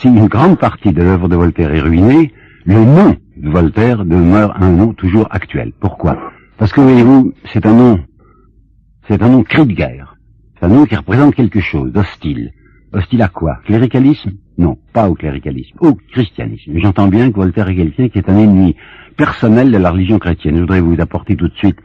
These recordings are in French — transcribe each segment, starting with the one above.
si une grande partie de l'œuvre de Voltaire est ruinée, le nom de Voltaire demeure un nom toujours actuel. Pourquoi? Parce que, voyez-vous, c'est un nom cri de guerre. C'est un nom qui représente quelque chose d'hostile. Hostile à quoi? Cléricalisme? Non, pas au cléricalisme, au christianisme. J'entends bien que Voltaire est quelqu'un qui est un ennemi personnel de la religion chrétienne. Je voudrais vous apporter tout de suite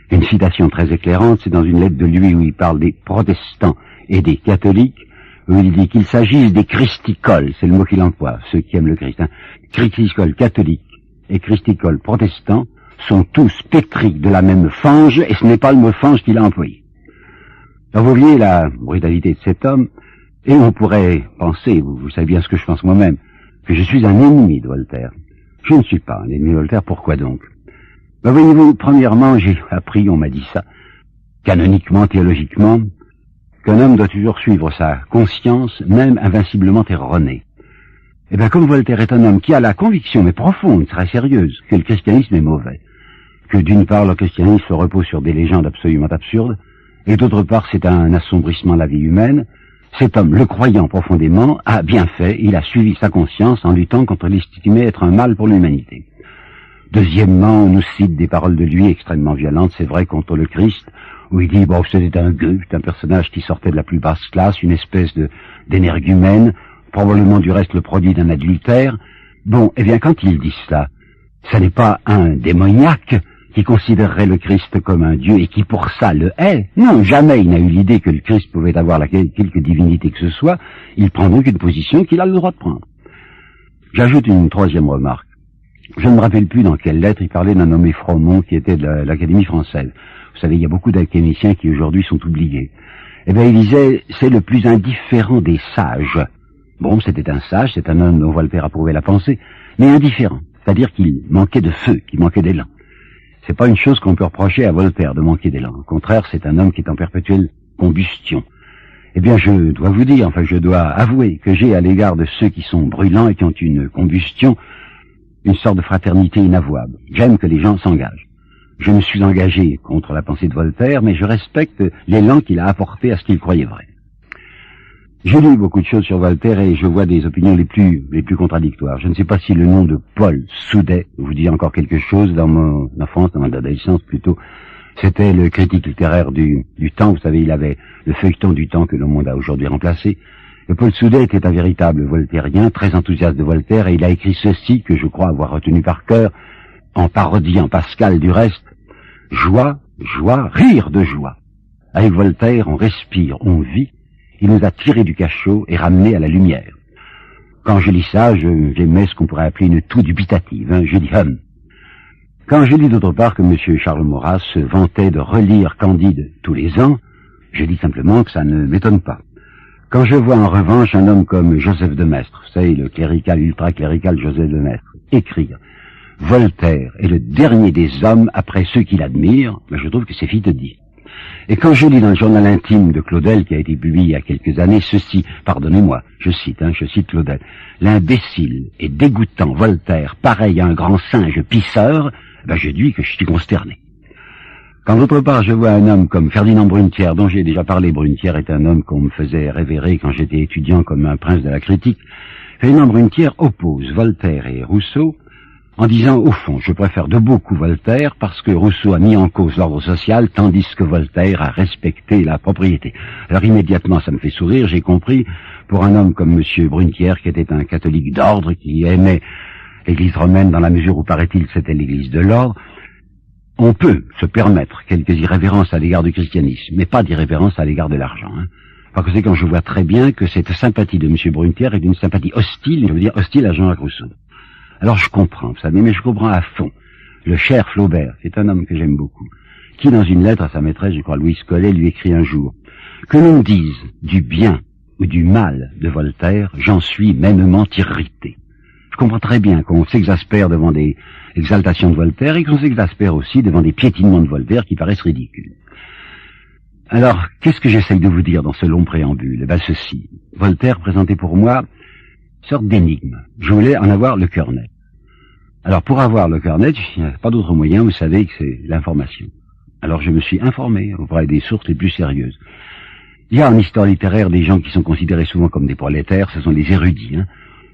une citation très éclairante. C'est dans une lettre de lui où il parle des protestants et des catholiques, où il dit qu'il s'agisse des christicoles, c'est le mot qu'il emploie, ceux qui aiment le Christ, hein. Christicoles catholiques et christicoles protestants sont tous pétris de la même fange, et ce n'est pas le mot fange qu'il a employé. Alors vous voyez la brutalité de cet homme, et on pourrait penser, vous savez bien ce que je pense moi-même, que je suis un ennemi de Voltaire. Je ne suis pas un ennemi de Voltaire, pourquoi donc? Ben voyez-vous, premièrement, j'ai appris, on m'a dit ça, canoniquement, théologiquement, qu'un homme doit toujours suivre sa conscience, même invinciblement erronée. Eh bien, comme Voltaire est un homme qui a la conviction, mais profonde, très sérieuse, que le christianisme est mauvais, que d'une part le christianisme se repose sur des légendes absolument absurdes, et d'autre part c'est un assombrissement de la vie humaine, cet homme, le croyant profondément, a bien fait, il a suivi sa conscience en luttant contre l'estimé être un mal pour l'humanité. Deuxièmement, on nous cite des paroles de lui extrêmement violentes, c'est vrai, contre le Christ, où il dit, bon, c'était un gueux, un personnage qui sortait de la plus basse classe, une espèce d'énergumène, probablement du reste le produit d'un adultère. Bon, eh bien, quand il dit cela, ça n'est pas un démoniaque qui considérerait le Christ comme un Dieu et qui pour ça le hait. Non, jamais il n'a eu l'idée que le Christ pouvait avoir quelque divinité que ce soit. Il prend donc une position qu'il a le droit de prendre. J'ajoute une troisième remarque. Je ne me rappelle plus dans quelle lettre il parlait d'un nommé Fromont qui était de l'Académie française. Vous savez, il y a beaucoup d'alchémiciens qui aujourd'hui sont oubliés. Eh bien, il disait, c'est le plus indifférent des sages. Bon, c'était un sage, c'est un homme dont Voltaire approuvait la pensée, mais indifférent. C'est-à-dire qu'il manquait de feu, qu'il manquait d'élan. C'est pas une chose qu'on peut reprocher à Voltaire de manquer d'élan. Au contraire, c'est un homme qui est en perpétuelle combustion. Eh bien, je dois vous dire, enfin, je dois avouer que j'ai à l'égard de ceux qui sont brûlants et qui ont une combustion, une sorte de fraternité inavouable. J'aime que les gens s'engagent. Je me suis engagé contre la pensée de Voltaire, mais je respecte l'élan qu'il a apporté à ce qu'il croyait vrai. J'ai lu beaucoup de choses sur Voltaire et je vois des opinions les plus contradictoires. Je ne sais pas si le nom de Paul Soudet vous dit encore quelque chose. Dans mon enfance, dans mon adolescence plutôt, c'était le critique littéraire du Temps. Vous savez, il avait le feuilleton du Temps que le monde a aujourd'hui remplacé. Et Paul Soudet était un véritable voltairien, très enthousiaste de Voltaire, et il a écrit ceci que je crois avoir retenu par cœur, en parodiant Pascal du reste: joie, joie, rire de joie. Avec Voltaire, on respire, on vit. Il nous a tirés du cachot et ramenés à la lumière. Quand je lis ça, j'aimais ce qu'on pourrait appeler une toux dubitative, hein, je dis hum. Quand je lis d'autre part que M. Charles Maurras se vantait de relire Candide tous les ans, je dis simplement que ça ne m'étonne pas. Quand je vois en revanche un homme comme Joseph de Maistre, vous savez, le clérical, ultra-clérical Joseph de Maistre, écrire « Voltaire est le dernier des hommes après ceux qu'il admire », ben je trouve que c'est vite dit. Et quand je lis dans le journal intime de Claudel, qui a été publié il y a quelques années, ceci, pardonnez-moi, je cite Claudel, « L'imbécile et dégoûtant Voltaire, pareil à un grand singe pisseur », ben je dis que je suis consterné. Quand d'autre part je vois un homme comme Ferdinand Brunetière, dont j'ai déjà parlé, Brunetière est un homme qu'on me faisait révérer quand j'étais étudiant comme un prince de la critique, Ferdinand Brunetière oppose Voltaire et Rousseau en disant, au fond, je préfère de beaucoup Voltaire parce que Rousseau a mis en cause l'ordre social, tandis que Voltaire a respecté la propriété. Alors immédiatement, ça me fait sourire, j'ai compris, pour un homme comme M. Brunetière, qui était un catholique d'ordre, qui aimait l'église romaine dans la mesure où, paraît-il, c'était l'église de l'ordre, on peut se permettre quelques irrévérences à l'égard du christianisme, mais pas d'irrévérence à l'égard de l'argent. Hein. Par conséquent, je vois très bien que cette sympathie de M. Brunetière est une sympathie hostile, je veux dire hostile à Jean-Jacques Rousseau. Alors je comprends, vous savez, mais je comprends à fond. Le cher Flaubert, c'est un homme que j'aime beaucoup, qui dans une lettre à sa maîtresse, je crois Louise Collet, lui écrit un jour: « Que l'on dise du bien ou du mal de Voltaire, j'en suis mêmement irrité. » Je comprends très bien qu'on s'exaspère devant des exaltations de Voltaire et qu'on s'exaspère aussi devant des piétinements de Voltaire qui paraissent ridicules. Alors, qu'est-ce que j'essaye de vous dire dans ce long préambule? Eh bien, ceci. Voltaire présentait pour moi une sorte d'énigme. Je voulais en avoir le cœur net. Alors, pour avoir le cœur net, il n'y a pas d'autre moyen, vous savez, que c'est l'information. Alors, je me suis informé auprès des sources les plus sérieuses. Il y a en histoire littéraire des gens qui sont considérés souvent comme des prolétaires, ce sont les érudits, hein.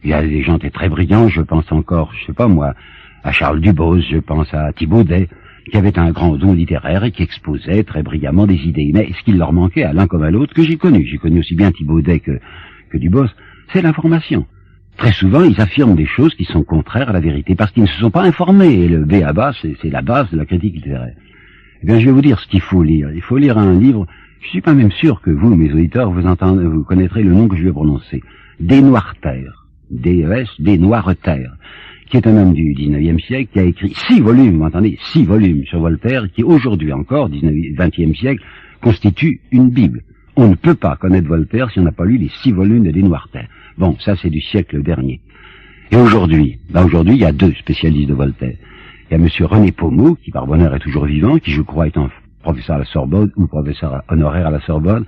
Il y a des gens très brillants, je pense encore, je sais pas moi, à Charles Dubos, je pense à Thibaudet, qui avait un grand don littéraire et qui exposait très brillamment des idées. Mais ce qu'il leur manquait à l'un comme à l'autre, que j'ai connu aussi bien Thibaudet que Dubos, c'est l'information. Très souvent, ils affirment des choses qui sont contraires à la vérité, parce qu'ils ne se sont pas informés, et le b.a.-ba, c'est la base de la critique littéraire. Eh bien, je vais vous dire ce qu'il faut lire. Il faut lire un livre, je suis pas même sûr que vous, mes auditeurs, vous connaîtrez le nom que je vais prononcer. Desnoirter, D-E-S, Desnoirter, qui est un homme du 19e siècle, qui a écrit 6 volumes, vous entendez, 6 volumes sur Voltaire, qui aujourd'hui encore, 20e siècle, constitue une Bible. On ne peut pas connaître Voltaire si on n'a pas lu les 6 volumes de Desnoirter. Bon, ça c'est du siècle dernier. Et aujourd'hui, il y a 2 spécialistes de Voltaire. Il y a monsieur René Pommeau, qui par bonheur est toujours vivant, qui je crois est un professeur à la Sorbonne, ou professeur honoraire à la Sorbonne,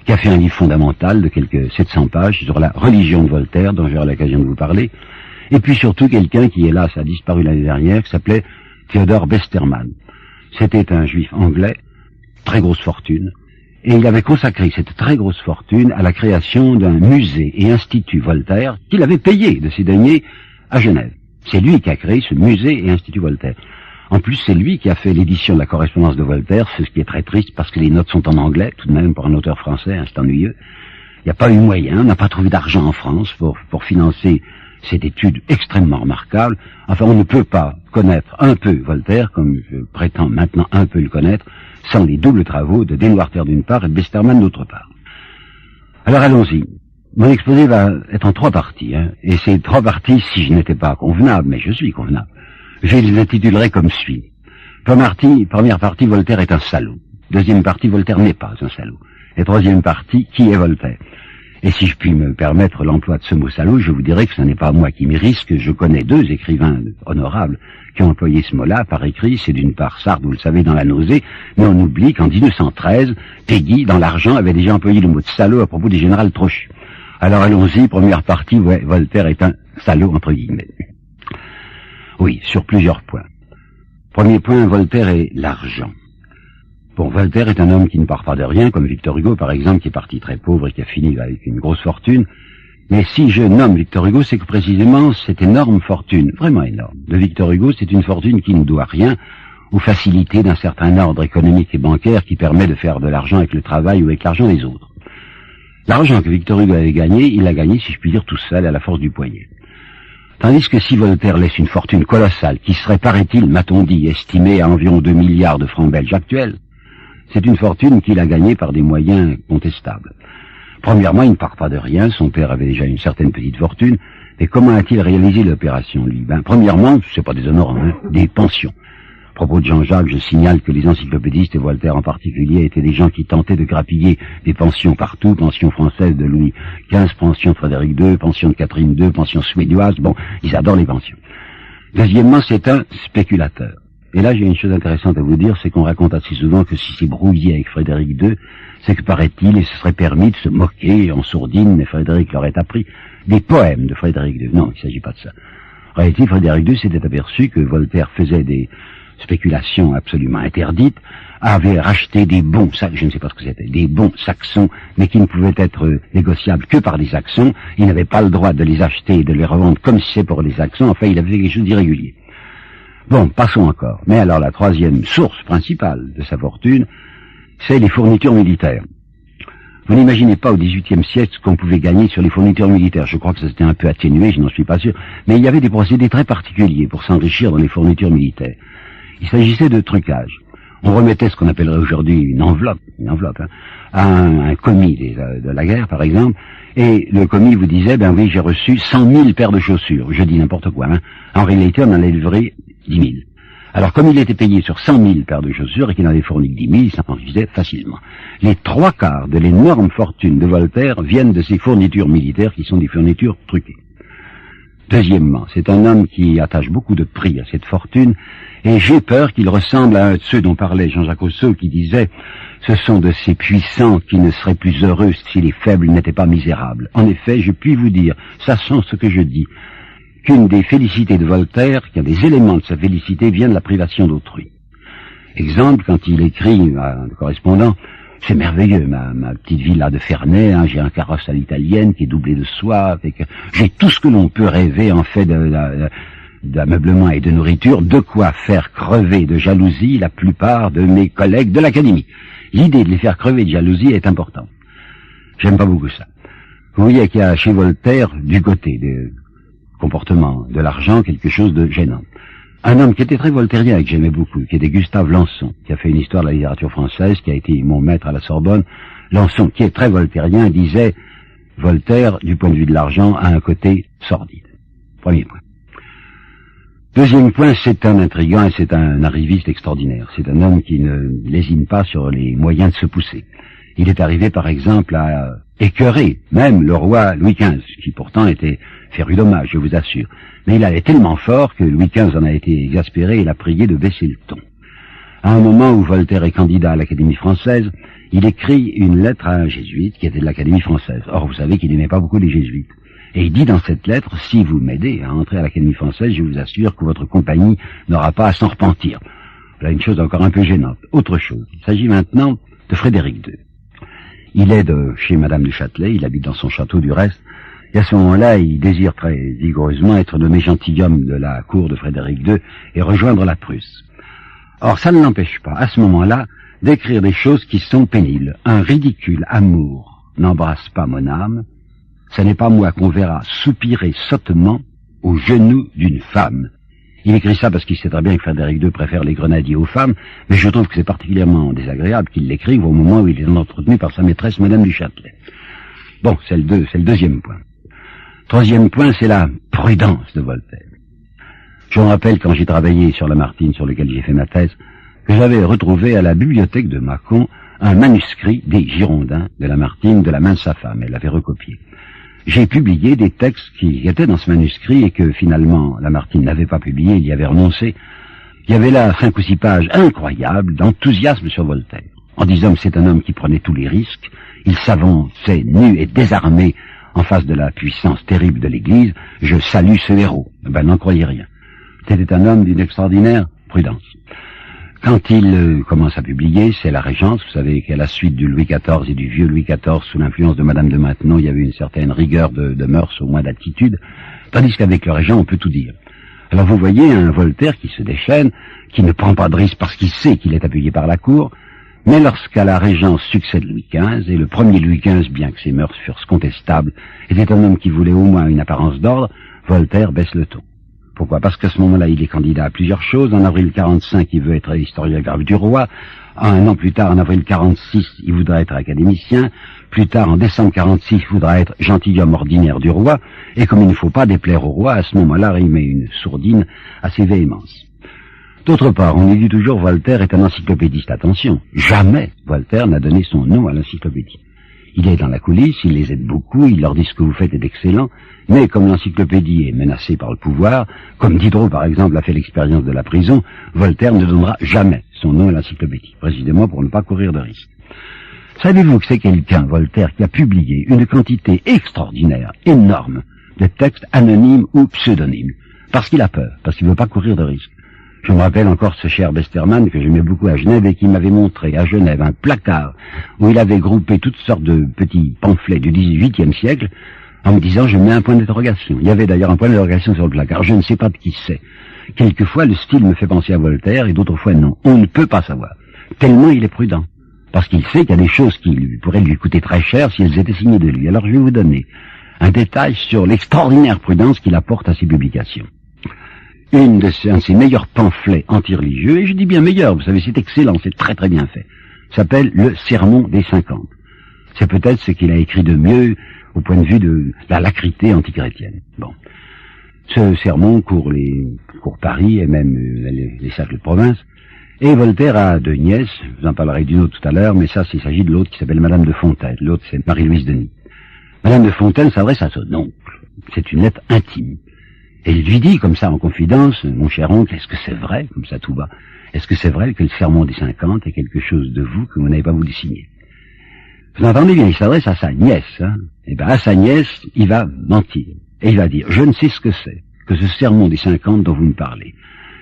qui a fait un livre fondamental de quelques 700 pages sur la religion de Voltaire, dont j'aurai l'occasion de vous parler. Et puis surtout quelqu'un qui, hélas, a disparu l'année dernière, qui s'appelait Theodor Westermann. C'était un juif anglais, très grosse fortune, et il avait consacré cette très grosse fortune à la création d'un musée et institut Voltaire qu'il avait payé de ses deniers à Genève. C'est lui qui a créé ce musée et institut Voltaire. En plus, c'est lui qui a fait l'édition de la correspondance de Voltaire, ce qui est très triste parce que les notes sont en anglais, tout de même pour un auteur français, hein, c'est ennuyeux. Il n'y a pas eu moyen, on n'a pas trouvé d'argent en France pour financer cette étude extrêmement remarquable. Enfin, on ne peut pas connaître un peu Voltaire, comme je prétends maintenant un peu le connaître, sans les doubles travaux de Desnoirter d'une part et de Westermann d'autre part. Alors allons-y. Mon exposé va être en 3 parties, hein, et ces 3 parties, si je n'étais pas convenable, mais je suis convenable, je les intitulerai comme suit. Première partie, Voltaire est un salaud. Deuxième partie, Voltaire n'est pas un salaud. Et troisième partie, qui est Voltaire? Et si je puis me permettre l'emploi de ce mot salaud, je vous dirais que ce n'est pas moi qui m'y risque. Je connais 2 écrivains honorables qui ont employé ce mot-là par écrit. C'est d'une part Sartre, vous le savez, dans La Nausée, mais on oublie qu'en 1913, Péguy, dans L'Argent, avait déjà employé le mot de salaud à propos du général Trochu. Alors allons-y, première partie, ouais, Voltaire est un salaud, entre guillemets. Oui, sur plusieurs points. Premier point, Voltaire est l'argent. Bon, Voltaire est un homme qui ne part pas de rien, comme Victor Hugo, par exemple, qui est parti très pauvre et qui a fini avec une grosse fortune. Mais si je nomme Victor Hugo, c'est que précisément cette énorme fortune, vraiment énorme, de Victor Hugo, c'est une fortune qui ne doit rien aux facilités d'un certain ordre économique et bancaire qui permet de faire de l'argent avec le travail ou avec l'argent des autres. L'argent que Victor Hugo avait gagné, il l'a gagné, si je puis dire, tout seul, à la force du poignet. Tandis que si Voltaire laisse une fortune colossale, qui serait, paraît-il, m'a-t-on dit, estimée à environ 2 milliards de francs belges actuels, c'est une fortune qu'il a gagnée par des moyens contestables. Premièrement, il ne part pas de rien, son père avait déjà une certaine petite fortune, et comment a-t-il réalisé l'opération, lui? Premièrement, c'est pas déshonorant, hein, des pensions. À propos de Jean-Jacques, je signale que les encyclopédistes, et Voltaire en particulier, étaient des gens qui tentaient de grappiller des pensions partout, pension française de Louis XV, pension de Frédéric II, pension de Catherine II, pension suédoise, bon, ils adorent les pensions. Deuxièmement, c'est un spéculateur. Et là, j'ai une chose intéressante à vous dire, c'est qu'on raconte assez souvent que si c'est brouillé avec Frédéric II, c'est que, paraît-il, il se serait permis de se moquer en sourdine, mais Frédéric leur aurait appris des poèmes de Frédéric II. Non, il ne s'agit pas de ça. En réalité, Frédéric II s'était aperçu que Voltaire faisait des spéculations absolument interdites, avait racheté des bons, je ne sais pas ce que c'était, des bons saxons, mais qui ne pouvaient être négociables que par des saxons. Il n'avait pas le droit de les acheter et de les revendre comme si c'est pour les saxons. Enfin, il avait fait quelque chose d'irrégulier. Bon, passons encore. Mais alors, la troisième source principale de sa fortune, c'est les fournitures militaires. Vous n'imaginez pas au XVIIIe siècle ce qu'on pouvait gagner sur les fournitures militaires. Je crois que ça s'était un peu atténué, je n'en suis pas sûr. Mais il y avait des procédés très particuliers pour s'enrichir dans les fournitures militaires. Il s'agissait de trucage. On remettait ce qu'on appellerait aujourd'hui une enveloppe, hein, à un commis de la guerre, par exemple, et le commis vous disait, ben oui, j'ai reçu 100 000 paires de chaussures. Je dis n'importe quoi, hein. En réalité, on en a livré 10 000. Alors, comme il était payé sur 100 000 paires de chaussures et qu'il en avait fourni que 10 000, il s'enrichissait facilement. Les 3/4 de l'énorme fortune de Voltaire viennent de ces fournitures militaires qui sont des fournitures truquées. Deuxièmement, c'est un homme qui attache beaucoup de prix à cette fortune, et j'ai peur qu'il ressemble à ceux dont parlait Jean-Jacques Rousseau, qui disait « Ce sont de ces puissants qui ne seraient plus heureux si les faibles n'étaient pas misérables. » En effet, je puis vous dire, sachant ce que je dis, qu'une des félicités de Voltaire, qu'un des éléments de sa félicité vient de la privation d'autrui. Exemple, quand il écrit à un correspondant, c'est merveilleux, ma petite villa de Ferney, hein, j'ai un carrosse à l'italienne qui est doublé de soie, j'ai tout ce que l'on peut rêver en fait d'ameublement et de nourriture, de quoi faire crever de jalousie la plupart de mes collègues de l'Académie. L'idée de les faire crever de jalousie est importante. J'aime pas beaucoup ça. Vous voyez qu'il y a chez Voltaire, du côté des comportements de l'argent, quelque chose de gênant. Un homme qui était très voltairien et que j'aimais beaucoup, qui était Gustave Lançon, qui a fait une histoire de la littérature française, qui a été mon maître à la Sorbonne. Lançon, qui est très voltairien, disait Voltaire, du point de vue de l'argent, a un côté sordide. Premier point. Deuxième point, c'est un intrigant et c'est un arriviste extraordinaire. C'est un homme qui ne lésine pas sur les moyens de se pousser. Il est arrivé, par exemple, à écœurer même le roi Louis XV, qui pourtant était féru d'hommage, je vous assure. Mais il allait tellement fort que Louis XV en a été exaspéré et l'a prié de baisser le ton. À un moment où Voltaire est candidat à l'Académie française, il écrit une lettre à un jésuite qui était de l'Académie française. Or, vous savez qu'il n'aimait pas beaucoup les jésuites. Et il dit dans cette lettre, si vous m'aidez à entrer à l'Académie française, je vous assure que votre compagnie n'aura pas à s'en repentir. Voilà une chose encore un peu gênante. Autre chose. Il s'agit maintenant de Frédéric II. Il est de chez Madame du Châtelet, il habite dans son château du reste, et à ce moment-là, il désire très vigoureusement être nommé gentilhomme de la cour de Frédéric II et rejoindre la Prusse. Or, ça ne l'empêche pas, à ce moment-là, d'écrire des choses qui sont pénibles. Un ridicule amour n'embrasse pas mon âme, ce n'est pas moi qu'on verra soupirer sottement aux genoux d'une femme. Il écrit ça parce qu'il sait très bien que Frédéric II préfère les grenadiers aux femmes, mais je trouve que c'est particulièrement désagréable qu'il l'écrive au moment où il est entretenu par sa maîtresse, Madame du Châtelet. Bon, c'est le deuxième point. Troisième point, c'est la prudence de Voltaire. Je me rappelle quand j'ai travaillé sur Lamartine, sur lequel j'ai fait ma thèse, que j'avais retrouvé à la bibliothèque de Mâcon un manuscrit des Girondins de Lamartine de la main de sa femme. Elle l'avait recopié. J'ai publié des textes qui étaient dans ce manuscrit et que finalement Lamartine n'avait pas publié, il y avait renoncé. Il y avait là 5 ou 6 pages incroyables d'enthousiasme sur Voltaire, en disant que c'est un homme qui prenait tous les risques, il s'avançait nu et désarmé en face de la puissance terrible de l'Église. Je salue ce héros. Ben, n'en croyez rien. C'était un homme d'une extraordinaire prudence. Quand il commence à publier, c'est la Régence. Vous savez qu'à la suite du Louis XIV et du vieux Louis XIV, sous l'influence de Madame de Maintenon, il y avait une certaine rigueur de mœurs, au moins d'attitude, tandis qu'avec le Régent, on peut tout dire. Alors vous voyez un Voltaire qui se déchaîne, qui ne prend pas de risque parce qu'il sait qu'il est appuyé par la cour, mais lorsqu'à la Régence succède Louis XV, et le premier Louis XV, bien que ses mœurs fussent contestables, était un homme qui voulait au moins une apparence d'ordre, Voltaire baisse le ton. Pourquoi? Parce qu'à ce moment-là, il est candidat à plusieurs choses. En avril 45, il veut être historiographe du roi. Un an plus tard, en avril 46, il voudra être académicien. Plus tard, en décembre 46, il voudra être gentilhomme ordinaire du roi. Et comme il ne faut pas déplaire au roi, à ce moment-là, il met une sourdine assez véhémente. D'autre part, on nous dit toujours Voltaire est un encyclopédiste. Attention, jamais Voltaire n'a donné son nom à l'encyclopédie. Il est dans la coulisse, il les aide beaucoup, il leur dit ce que vous faites est excellent, mais comme l'encyclopédie est menacée par le pouvoir, comme Diderot par exemple a fait l'expérience de la prison, Voltaire ne donnera jamais son nom à l'encyclopédie, précisément pour ne pas courir de risque. Savez-vous que c'est quelqu'un, Voltaire, qui a publié une quantité extraordinaire, énorme, de textes anonymes ou pseudonymes, parce qu'il a peur, parce qu'il ne veut pas courir de risque. Je me rappelle encore ce cher Besterman que j'aimais beaucoup à Genève et qui m'avait montré à Genève un placard où il avait groupé toutes sortes de petits pamphlets du XVIIIe siècle en me disant je mets un point d'interrogation. Il y avait d'ailleurs un point d'interrogation sur le placard, je ne sais pas de qui c'est. Quelquefois le style me fait penser à Voltaire et d'autres fois non. On ne peut pas savoir. Tellement il est prudent. Parce qu'il sait qu'il y a des choses qui pourraient lui coûter très cher si elles étaient signées de lui. Alors je vais vous donner un détail sur l'extraordinaire prudence qu'il apporte à ses publications. Un de ses meilleurs pamphlets anti-religieux, et je dis bien meilleur, vous savez, c'est excellent, c'est très très bien fait, s'appelle le Sermon des 50. C'est peut-être ce qu'il a écrit de mieux au point de vue de la lacrité antichrétienne. Bon. Ce sermon court Paris et même les cercles de province, et Voltaire a 2 nièces, je vous en parlerai d'une autre tout à l'heure, mais ça, il s'agit de l'autre qui s'appelle Madame de Fontaine, l'autre c'est Marie-Louise Denis. Madame de Fontaine s'adresse à son oncle, c'est une lettre intime. Et il lui dit comme ça en confidence, mon cher oncle, est-ce que c'est vrai, comme ça tout bas, est-ce que c'est vrai que le sermon des 50 est quelque chose de vous que vous n'avez pas voulu signer? Vous entendez bien, il s'adresse à sa nièce, hein. Et bien à sa nièce, il va mentir. Et il va dire, je ne sais ce que c'est, que ce sermon des 50 dont vous me parlez.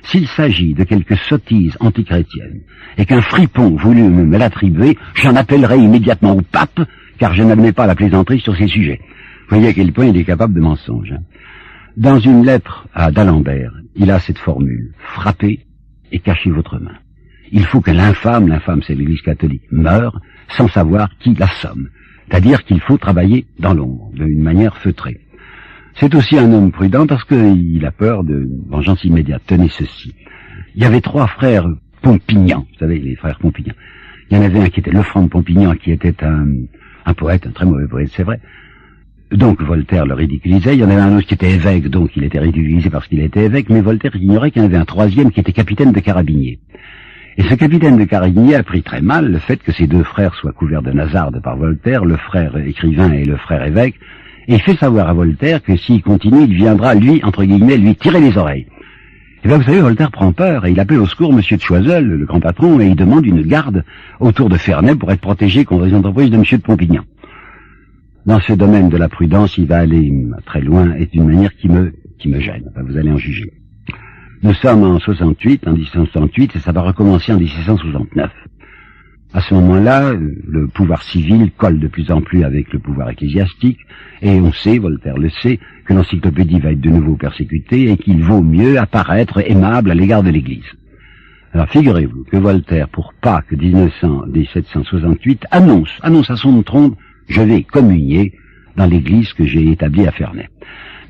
S'il s'agit de quelque sottise antichrétienne, et qu'un fripon voulut me l'attribuer, j'en appellerai immédiatement au pape, car je n'admets pas la plaisanterie sur ces sujets. Vous voyez à quel point il est capable de mensonge. Dans une lettre à d'Alembert, il a cette formule, frappez et cachez votre main. Il faut que l'infâme c'est l'Église catholique, meure sans savoir qui l'assomme. C'est-à-dire qu'il faut travailler dans l'ombre, d'une manière feutrée. C'est aussi un homme prudent parce qu'il a peur de vengeance immédiate. Tenez ceci. Il y avait 3 frères Pompignan, vous savez, les frères Pompignan. Il y en avait un qui était Lefranc de Pompignan, qui était un poète, un très mauvais poète, c'est vrai. Donc Voltaire le ridiculisait. Il y en avait un autre qui était évêque, donc il était ridiculisé parce qu'il était évêque, mais Voltaire ignorait qu'il y en avait un 3e qui était capitaine de carabiniers. Et ce capitaine de carabiniers a pris très mal le fait que ces 2 frères soient couverts de nasarde par Voltaire, le frère écrivain et le frère évêque, et il fait savoir à Voltaire que s'il continue, il viendra, lui, entre guillemets, lui tirer les oreilles. Et bien, vous savez, Voltaire prend peur, et il appelle au secours Monsieur de Choiseul, le grand patron, et il demande une garde autour de Ferney pour être protégé contre les entreprises de Monsieur de Pompignan. Dans ce domaine de la prudence, il va aller très loin, et d'une manière qui me gêne. Enfin, vous allez en juger. Nous sommes en 1768, et ça va recommencer en 1769. À ce moment-là, le pouvoir civil colle de plus en plus avec le pouvoir ecclésiastique, et on sait, Voltaire le sait, que l'encyclopédie va être de nouveau persécutée et qu'il vaut mieux apparaître aimable à l'égard de l'Église. Alors figurez-vous que Voltaire, pour Pâques 1768, annonce à son trompe, je vais communier dans l'Église que j'ai établie à Ferney.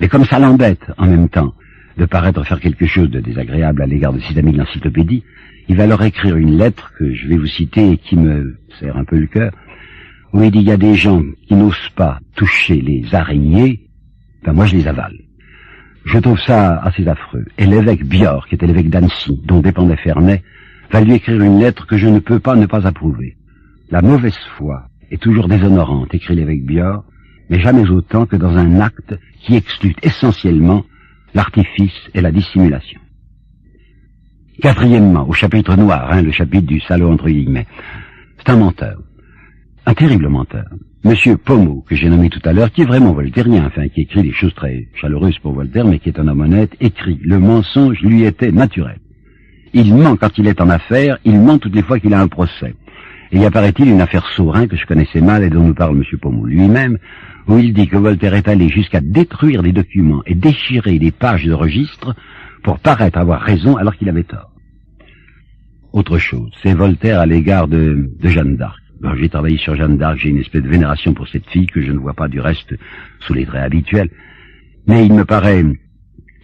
Mais comme ça l'embête en même temps de paraître faire quelque chose de désagréable à l'égard de ses amis de l'encyclopédie, il va leur écrire une lettre que je vais vous citer et qui me serre un peu le cœur, où il dit, il y a des gens qui n'osent pas toucher les araignées, ben moi je les avale. Je trouve ça assez affreux. Et l'évêque Biord, qui était l'évêque d'Annecy, dont dépendait Ferney, va lui écrire une lettre que je ne peux pas ne pas approuver. La mauvaise foi est toujours déshonorante, écrit l'évêque Biord, mais jamais autant que dans un acte qui exclut essentiellement l'artifice et la dissimulation. 4e, au chapitre noir, le chapitre du salaud entre guillemets. C'est un menteur. Un terrible menteur. Monsieur Pommeau, que j'ai nommé tout à l'heure, qui est vraiment voltairien, enfin, qui écrit des choses très chaleureuses pour Voltaire, mais qui est un homme honnête, écrit « Le mensonge lui était naturel. Il ment quand il est en affaires, il ment toutes les fois qu'il a un procès. » Et il y a, paraît-il, une affaire Saurin que je connaissais mal et dont nous parle monsieur Pommeau lui-même, où il dit que Voltaire est allé jusqu'à détruire des documents et déchirer des pages de registre pour paraître avoir raison alors qu'il avait tort. Autre chose, c'est Voltaire à l'égard de Jeanne d'Arc. Alors, j'ai travaillé sur Jeanne d'Arc, j'ai une espèce de vénération pour cette fille que je ne vois pas du reste sous les traits habituels, mais il me paraît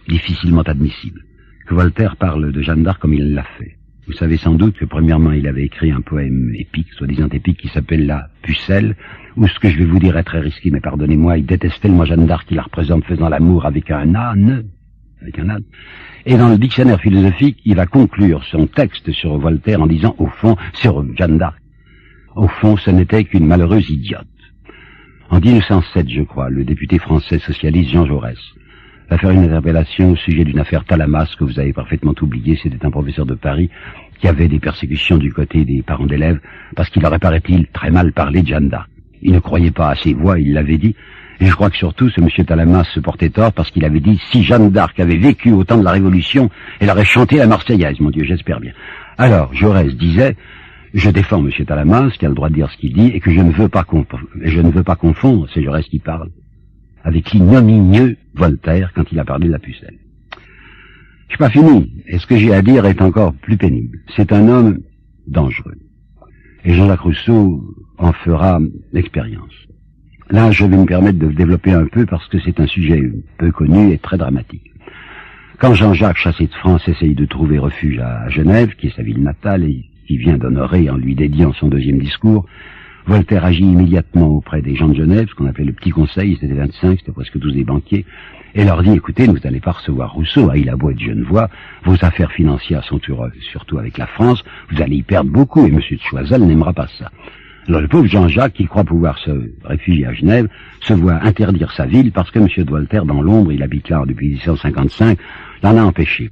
difficilement admissible que Voltaire parle de Jeanne d'Arc comme il l'a fait. Vous savez sans doute que premièrement il avait écrit un poème épique, soi-disant épique, qui s'appelle La Pucelle, où ce que je vais vous dire est très risqué, mais pardonnez-moi, il détestait le mot Jeanne d'Arc, il la représente faisant l'amour avec un âne. Et dans le dictionnaire philosophique, il va conclure son texte sur Voltaire en disant, au fond, sur Jeanne d'Arc, au fond, ce n'était qu'une malheureuse idiote. En 1907, je crois, le député français socialiste Jean Jaurès va faire une interpellation au sujet d'une affaire Talamas que vous avez parfaitement oubliée. C'était un professeur de Paris qui avait des persécutions du côté des parents d'élèves parce qu'il aurait, paraît-il, très mal parlé de Jeanne d'Arc. Il ne croyait pas à ses voix, il l'avait dit. Et je crois que surtout, ce monsieur Talamas se portait tort parce qu'il avait dit, si Jeanne d'Arc avait vécu au temps de la Révolution, elle aurait chanté la Marseillaise, mon Dieu, j'espère bien. Alors, Jaurès disait, je défends monsieur Talamas, qui a le droit de dire ce qu'il dit, et que je ne veux pas confondre, c'est Jaurès qui parle, avec l'ignominieux Voltaire quand il a parlé de la pucelle. Je suis pas fini, et ce que j'ai à dire est encore plus pénible. C'est un homme dangereux. Et Jean-Jacques Rousseau en fera l'expérience. Là, je vais me permettre de développer un peu parce que c'est un sujet peu connu et très dramatique. Quand Jean-Jacques, chassé de France, essaye de trouver refuge à Genève, qui est sa ville natale et qui vient d'honorer en lui dédiant son 2e discours, Voltaire agit immédiatement auprès des gens de Genève, ce qu'on appelait le Petit Conseil, c'était 25, c'était presque tous des banquiers, et leur dit, écoutez, vous n'allez pas recevoir Rousseau, il a beau être Genevois, vos affaires financières sont surtout avec la France, vous allez y perdre beaucoup, et M. de Choiseul n'aimera pas ça. Alors le pauvre Jean-Jacques, qui croit pouvoir se réfugier à Genève, se voit interdire sa ville parce que M. de Voltaire, dans l'ombre, il habite là depuis 1855, l'en a empêché.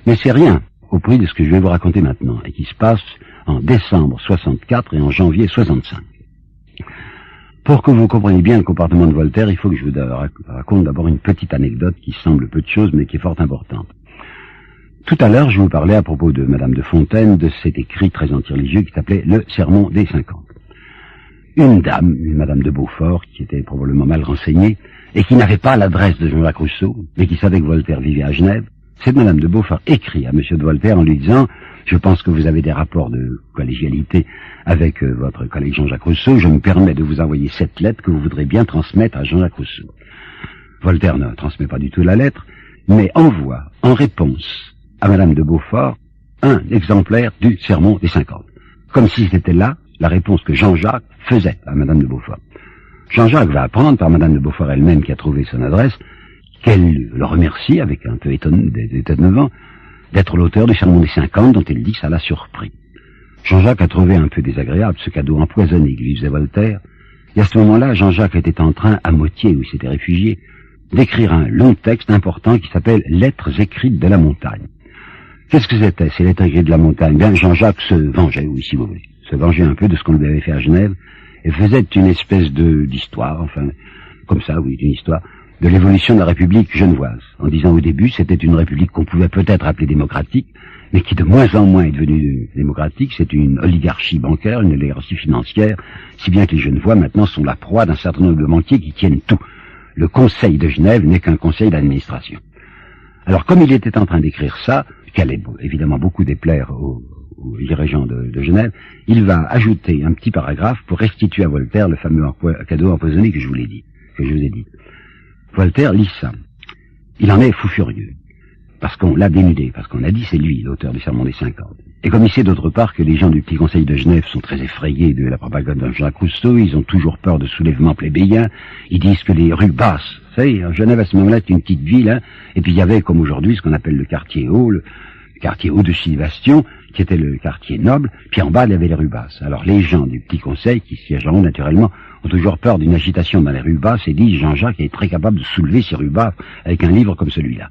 Mais c'est rien au prix de ce que je vais vous raconter maintenant, et qui se passe en décembre 64 et en janvier 65. Pour que vous compreniez bien le comportement de Voltaire, il faut que je vous raconte d'abord une petite anecdote qui semble peu de choses, mais qui est fort importante. Tout à l'heure, je vous parlais à propos de Madame de Fontaine, de cet écrit très anti-religieux qui s'appelait Le Sermon des 50. Une dame, une Madame de Beaufort, qui était probablement mal renseignée, et qui n'avait pas l'adresse de Jean-Jacques Rousseau, mais qui savait que Voltaire vivait à Genève, cette Madame de Beaufort écrit à Monsieur de Voltaire en lui disant « Je pense que vous avez des rapports de collégialité avec votre collègue Jean-Jacques Rousseau, je me permets de vous envoyer cette lettre que vous voudrez bien transmettre à Jean-Jacques Rousseau. » Voltaire ne transmet pas du tout la lettre, mais envoie en réponse à Madame de Beaufort un exemplaire du Sermon des 50, comme si c'était là la réponse que Jean-Jacques faisait à Madame de Beaufort. Jean-Jacques va apprendre par Madame de Beaufort elle-même qui a trouvé son adresse, qu'elle le remercie avec un peu étonnement d'être l'auteur du Sermon des 50 dont elle dit que ça l'a surpris. Jean-Jacques a trouvé un peu désagréable ce cadeau empoisonné que lui faisait Voltaire, et à ce moment-là, Jean-Jacques était en train, à Motier où il s'était réfugié, d'écrire un long texte important qui s'appelle « Lettres écrites de la montagne ». Qu'est-ce que c'était, ces lettres écrites de la montagne? Bien, Jean-Jacques se vengeait, oui, si vous voulez, se vengeait un peu de ce qu'on lui avait fait à Genève, et faisait une espèce d'histoire, enfin, comme ça, oui, une histoire, de l'évolution de la République genevoise, en disant au début, c'était une République qu'on pouvait peut-être appeler démocratique, mais qui de moins en moins est devenue démocratique, c'est une oligarchie bancaire, une oligarchie financière, si bien que les Genevois maintenant sont la proie d'un certain nombre de banquiers qui tiennent tout. Le Conseil de Genève n'est qu'un conseil d'administration. Alors, comme il était en train d'écrire ça, qui allait évidemment beaucoup déplaire aux dirigeants de Genève, il va ajouter un petit paragraphe pour restituer à Voltaire le fameux cadeau empoisonné que je vous ai dit. Voltaire lit ça. Il en est fou furieux, parce qu'on l'a dénudé, parce qu'on a dit c'est lui, l'auteur du Sermon des 50. Et comme il sait d'autre part que les gens du petit conseil de Genève sont très effrayés de la propagande de Jean-Jacques Rousseau, ils ont toujours peur de soulèvements plébéiens, ils disent que les rues basses, vous savez, Genève à ce moment-là c'est une petite ville, hein, et puis il y avait comme aujourd'hui ce qu'on appelle le quartier haut, le quartier haut de Sylvastion, qui était le quartier noble, puis en bas il y avait les rues basses. Alors les gens du petit conseil, qui siégeront naturellement, ont toujours peur d'une agitation dans les rues basses et disent Jean-Jacques est très capable de soulever ces rues basses avec un livre comme celui-là.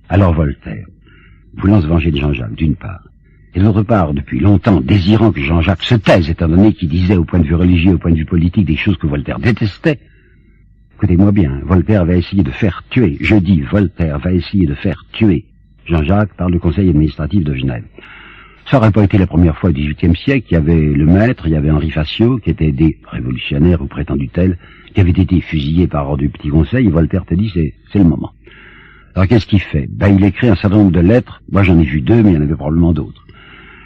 Alors Voltaire, voulant se venger de Jean-Jacques, d'une part, et d'autre part, depuis longtemps, désirant que Jean-Jacques se taise, étant donné qu'il disait au point de vue religieux, au point de vue politique, des choses que Voltaire détestait. Écoutez-moi bien, Voltaire va essayer de faire tuer, je dis Voltaire va essayer de faire tuer Jean-Jacques par le conseil administratif de Genève. Ça n'aurait pas été la première fois au XVIIIe siècle, il y avait le maître, il y avait Henri Facio, qui était des révolutionnaires ou prétendus tels, qui avaient été fusillés par ordre du petit conseil, et Voltaire te dit c'est le moment. Alors qu'est-ce qu'il fait? Ben il écrit un certain nombre de lettres, moi j'en ai vu deux, mais il y en avait probablement d'autres.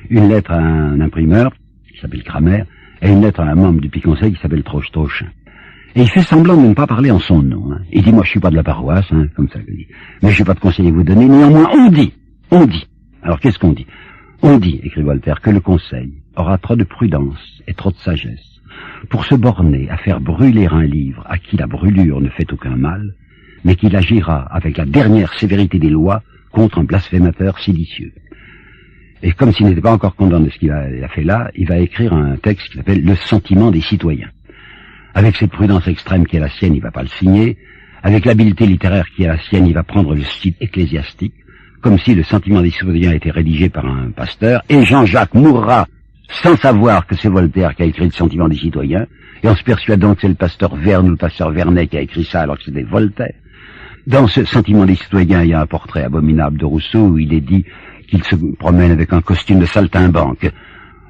Une lettre à un imprimeur, qui s'appelle Cramer, et une lettre à un membre du petit conseil qui s'appelle Troche-Trochin. Et il fait semblant de ne pas parler en son nom. Hein. Il dit, moi je suis pas de la paroisse, hein, comme ça il dit. Mais je n'ai pas de conseil à vous donner, néanmoins on dit. Alors qu'est-ce qu'on dit? On dit, écrit Voltaire, que le conseil aura trop de prudence et trop de sagesse pour se borner à faire brûler un livre à qui la brûlure ne fait aucun mal, mais qu'il agira avec la dernière sévérité des lois contre un blasphémateur séditieux. Et comme s'il n'était pas encore content de ce qu'il a fait là, il va écrire un texte qui s'appelle « Le sentiment des citoyens ». Avec cette prudence extrême qui est la sienne, il va pas le signer. Avec l'habileté littéraire qui est la sienne, il va prendre le style ecclésiastique, comme si le sentiment des citoyens était rédigé par un pasteur, et Jean-Jacques mourra sans savoir que c'est Voltaire qui a écrit le sentiment des citoyens, et en se persuadant que c'est le pasteur Verne ou le pasteur Vernet qui a écrit ça alors que c'était Voltaire. Dans ce sentiment des citoyens, il y a un portrait abominable de Rousseau où il est dit qu'il se promène avec un costume de saltimbanque.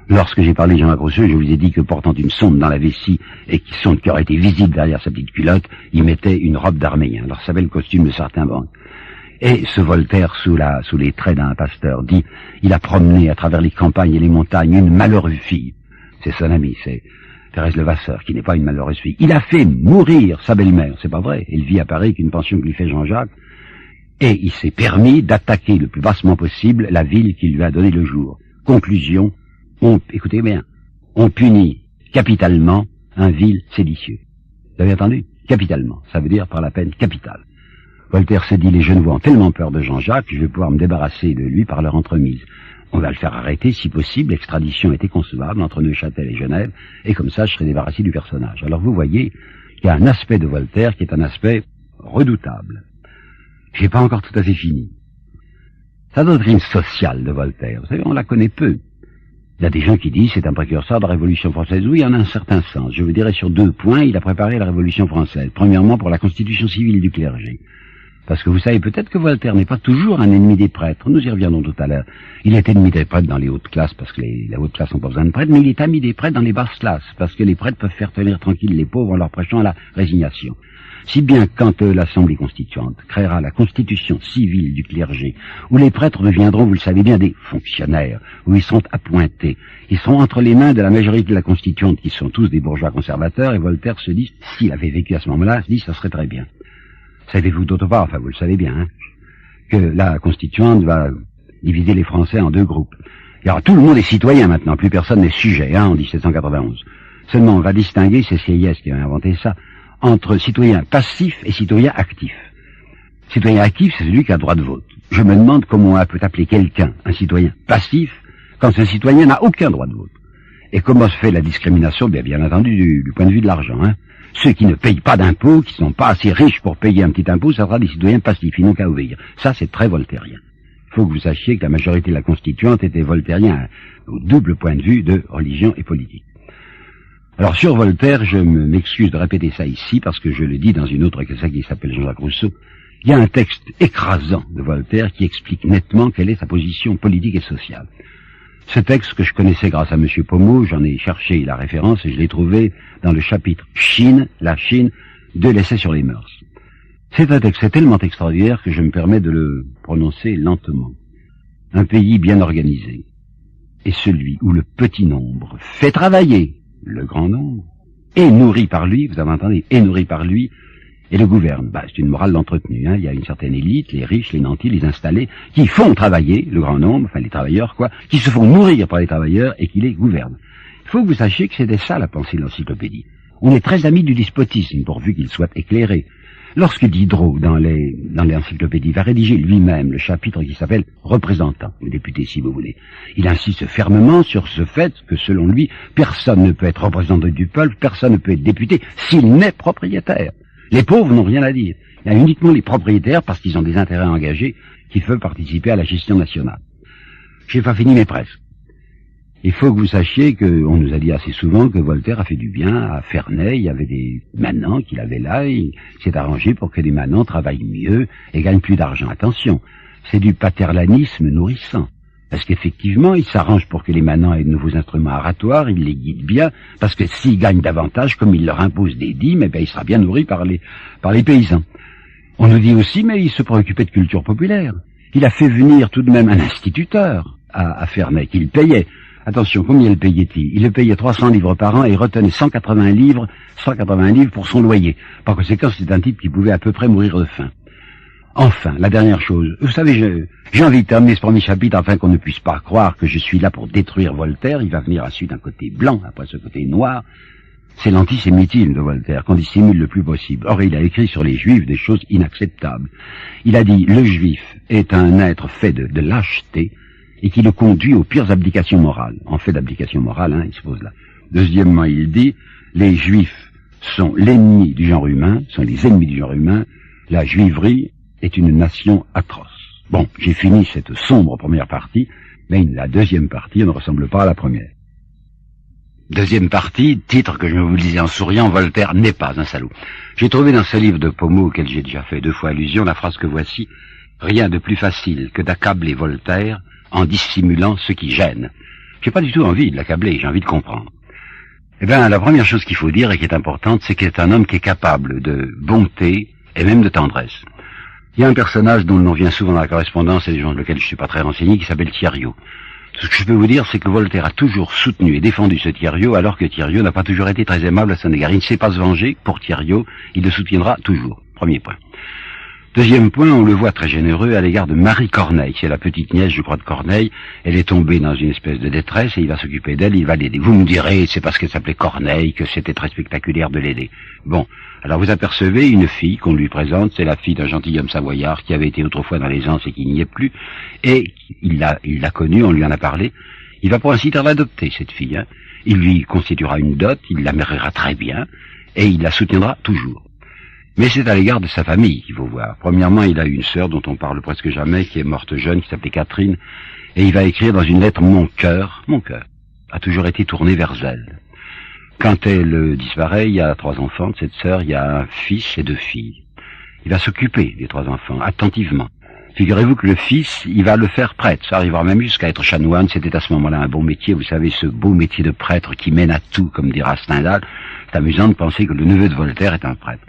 Lorsque j'ai parlé de Jean-Jacques Rousseau, je vous ai dit que portant une sonde dans la vessie et qui sonde qui aurait été visible derrière sa petite culotte, il mettait une robe d'arméen. Alors ça s'appelle le costume de saltimbanque. Et ce Voltaire, sous les traits d'un pasteur, dit, il a promené à travers les campagnes et les montagnes une malheureuse fille. C'est son amie, c'est Thérèse Levasseur, qui n'est pas une malheureuse fille. Il a fait mourir sa belle-mère, c'est pas vrai. Elle vit à Paris avec une pension que lui fait Jean-Jacques. Et il s'est permis d'attaquer le plus bassement possible la ville qui lui a donné le jour. Conclusion, écoutez bien, on punit capitalement un vil séditieux. Vous avez entendu? Capitalement. Ça veut dire par la peine capitale. Voltaire se dit, les Genevois ont tellement peur de Jean-Jacques que je vais pouvoir me débarrasser de lui par leur entremise. On va le faire arrêter, si possible, l'extradition était concevable entre Neuchâtel et Genève, et comme ça je serai débarrassé du personnage. Alors vous voyez qu'il y a un aspect de Voltaire qui est un aspect redoutable. J'ai pas encore tout à fait fini. Sa doctrine sociale de Voltaire, vous savez, on la connaît peu. Il y a des gens qui disent c'est un précurseur de la Révolution française. Oui, en un certain sens. Je vous dirais sur deux points, il a préparé la Révolution française. Premièrement, pour la constitution civile du clergé. Parce que vous savez peut-être que Voltaire n'est pas toujours un ennemi des prêtres. Nous y reviendrons tout à l'heure. Il est ennemi des prêtres dans les hautes classes, parce que les hautes classes n'ont pas besoin de prêtres, mais il est ami des prêtres dans les basses classes, parce que les prêtres peuvent faire tenir tranquilles les pauvres en leur prêchant à la résignation. Si bien quand l'Assemblée constituante créera la constitution civile du clergé, où les prêtres deviendront, vous le savez bien, des fonctionnaires, où ils sont appointés, ils seront entre les mains de la majorité de la constituante, qui sont tous des bourgeois conservateurs, et Voltaire se dit, s'il avait vécu à ce moment-là, se dit, ça serait très bien. Savez-vous d'autre part, enfin vous le savez bien, que la constituante va diviser les Français en deux groupes. Alors tout le monde est citoyen maintenant, plus personne n'est sujet, en 1791. Seulement on va distinguer, c'est Sieyès qui a inventé ça, entre citoyen passif et citoyen actif. Citoyen actif, c'est celui qui a droit de vote. Je me demande comment on peut appeler quelqu'un un citoyen passif quand ce citoyen n'a aucun droit de vote. Et comment se fait la discrimination? Bien entendu du point de vue de l'argent. Ceux qui ne payent pas d'impôts, qui ne sont pas assez riches pour payer un petit impôt, ça sera des citoyens passifs, ils n'ont qu'à obéir. Ça, c'est très voltairien. Il faut que vous sachiez que la majorité de la constituante était voltairien au double point de vue de religion et politique. Alors sur Voltaire, je m'excuse de répéter ça ici, parce que je le dis dans une autre qui s'appelle Jean-Jacques Rousseau. Il y a un texte écrasant de Voltaire qui explique nettement quelle est sa position politique et sociale. Ce texte que je connaissais grâce à M. Pommeau, j'en ai cherché la référence et je l'ai trouvé dans le chapitre Chine, la Chine, de l'essai sur les mœurs. C'est un texte tellement extraordinaire que je me permets de le prononcer lentement. Un pays bien organisé est celui où le petit nombre fait travailler le grand nombre, est nourri par lui, vous avez entendu, est nourri par lui, et le gouverne. C'est une morale d'entretenu. Il y a une certaine élite, les riches, les nantis, les installés, qui font travailler le grand nombre, enfin les travailleurs, qui se font nourrir par les travailleurs et qui les gouvernent. Il faut que vous sachiez que c'était ça la pensée de l'encyclopédie. On est très amis du despotisme, pourvu qu'il soit éclairé. Lorsque Diderot, dans l'encyclopédie, va rédiger lui-même le chapitre qui s'appelle « Représentant », le député si vous voulez, il insiste fermement sur ce fait que, selon lui, personne ne peut être représentant du peuple, personne ne peut être député s'il n'est propriétaire. Les pauvres n'ont rien à dire. Il y a uniquement les propriétaires, parce qu'ils ont des intérêts engagés, qui peuvent participer à la gestion nationale. J'ai pas fini, mais presque. Il faut que vous sachiez qu'on nous a dit assez souvent que Voltaire a fait du bien à Ferney. Il y avait des manants qu'il avait là, il s'est arrangé pour que les manants travaillent mieux et gagnent plus d'argent. Attention, c'est du paternalisme nourrissant. Parce qu'effectivement, il s'arrange pour que les manants aient de nouveaux instruments oratoires, il les guide bien, parce que s'ils gagnent davantage, comme il leur impose des dîmes, il sera bien nourri par les paysans. On nous dit aussi, mais il se préoccupait de culture populaire. Il a fait venir tout de même un instituteur à Ferney, qu'il payait. Attention, combien le payait-il? Il le payait 300 livres par an et il retenait 180 livres pour son loyer. Par conséquent, c'est un type qui pouvait à peu près mourir de faim. Enfin, la dernière chose, vous savez, j'ai envie de terminer ce premier chapitre afin qu'on ne puisse pas croire que je suis là pour détruire Voltaire. Il va venir ensuite un côté blanc, après ce côté noir. C'est l'antisémitisme de Voltaire, qu'on dissimule le plus possible. Or, il a écrit sur les Juifs des choses inacceptables. Il a dit, le Juif est un être fait de lâcheté et qui le conduit aux pires abdications morales. En fait d'abdication morale, il se pose là. Deuxièmement, il dit, les Juifs sont l'ennemi du genre humain, sont les ennemis du genre humain. La juiverie est une nation atroce. Bon, j'ai fini cette sombre première partie, mais la deuxième partie ne ressemble pas à la première. Deuxième partie, titre que je vous lisais en souriant, Voltaire n'est pas un salaud. J'ai trouvé dans ce livre de Pommeau, auquel j'ai déjà fait 2 fois allusion, la phrase que voici, rien de plus facile que d'accabler Voltaire en dissimulant ce qui gêne. J'ai pas du tout envie de l'accabler, j'ai envie de comprendre. La première chose qu'il faut dire et qui est importante, c'est qu'il est un homme qui est capable de bonté et même de tendresse. Il y a un personnage dont le nom vient souvent dans la correspondance et des gens de lesquels je suis pas très renseigné, qui s'appelle Thiriot. Ce que je peux vous dire, c'est que Voltaire a toujours soutenu et défendu ce Thiriot, alors que Thiriot n'a pas toujours été très aimable à son égard. Il ne sait pas se venger. Pour Thiriot, il le soutiendra toujours. Premier point. Deuxième point, on le voit très généreux à l'égard de Marie Corneille. C'est la petite nièce, je crois, de Corneille. Elle est tombée dans une espèce de détresse et il va s'occuper d'elle, il va l'aider. Vous me direz, c'est parce qu'elle s'appelait Corneille que c'était très spectaculaire de l'aider. Bon. Alors vous apercevez une fille qu'on lui présente, c'est la fille d'un gentilhomme savoyard qui avait été autrefois dans les Anses et qui n'y est plus, et il l'a connue, on lui en a parlé. Il va pour ainsi dire l'adopter, cette fille. Il lui constituera une dot, il la mariera très bien, et il la soutiendra toujours. Mais c'est à l'égard de sa famille qu'il faut voir. Premièrement, il a une sœur dont on parle presque jamais, qui est morte jeune, qui s'appelait Catherine, et il va écrire dans une lettre « Mon cœur a toujours été tourné vers elle ». Quand elle disparaît, il y a 3 enfants de cette sœur, il y a un fils et 2 filles. Il va s'occuper des 3 enfants, attentivement. Figurez-vous que le fils, il va le faire prêtre. Ça arrivera même jusqu'à être chanoine. C'était à ce moment-là un bon métier. Vous savez, ce beau métier de prêtre qui mène à tout, comme dira Stendhal. C'est amusant de penser que le neveu de Voltaire est un prêtre.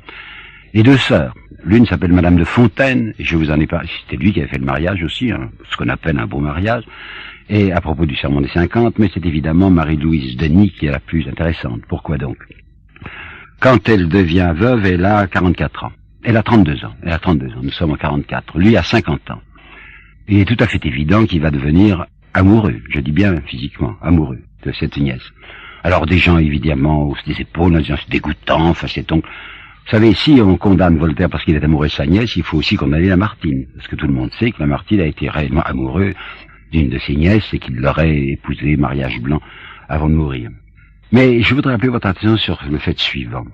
Les 2 sœurs. L'une s'appelle Madame de Fontaine. Et je vous en ai pas. C'était lui qui avait fait le mariage aussi, hein, ce qu'on appelle un beau mariage. Et à propos du serment des 50, mais c'est évidemment Marie-Louise Denis qui est la plus intéressante. Pourquoi donc? Quand elle devient veuve, elle a 44 ans. Elle a 32 ans. Elle a 32 ans. Nous sommes en 44. Lui a 50 ans. Il est tout à fait évident qu'il va devenir amoureux. Je dis bien physiquement, amoureux de cette nièce. Alors des gens, évidemment, haussent des épaules, en disant c'est dégoûtant, enfin c'est donc... Vous savez, si on condamne Voltaire parce qu'il est amoureux de sa nièce, il faut aussi condamner Lamartine. Parce que tout le monde sait que Lamartine a été réellement amoureux d'une de ses nièces et qu'il l'aurait épousée, mariage blanc, avant de mourir. Mais je voudrais appeler votre attention sur le fait suivant.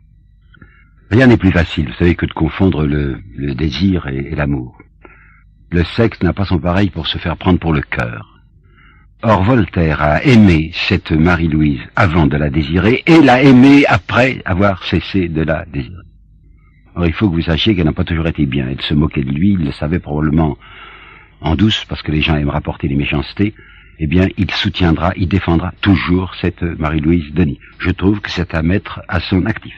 Rien n'est plus facile, vous savez, que de confondre le désir et l'amour. Le sexe n'a pas son pareil pour se faire prendre pour le cœur. Or, Voltaire a aimé cette Marie-Louise avant de la désirer et l'a aimée après avoir cessé de la désirer. Or, il faut que vous sachiez qu'elle n'a pas toujours été bien. Elle se moquait de lui, il le savait probablement en douce, parce que les gens aiment rapporter les méchancetés. Eh bien, il soutiendra, il défendra toujours cette Marie-Louise Denis. Je trouve que c'est à mettre à son actif.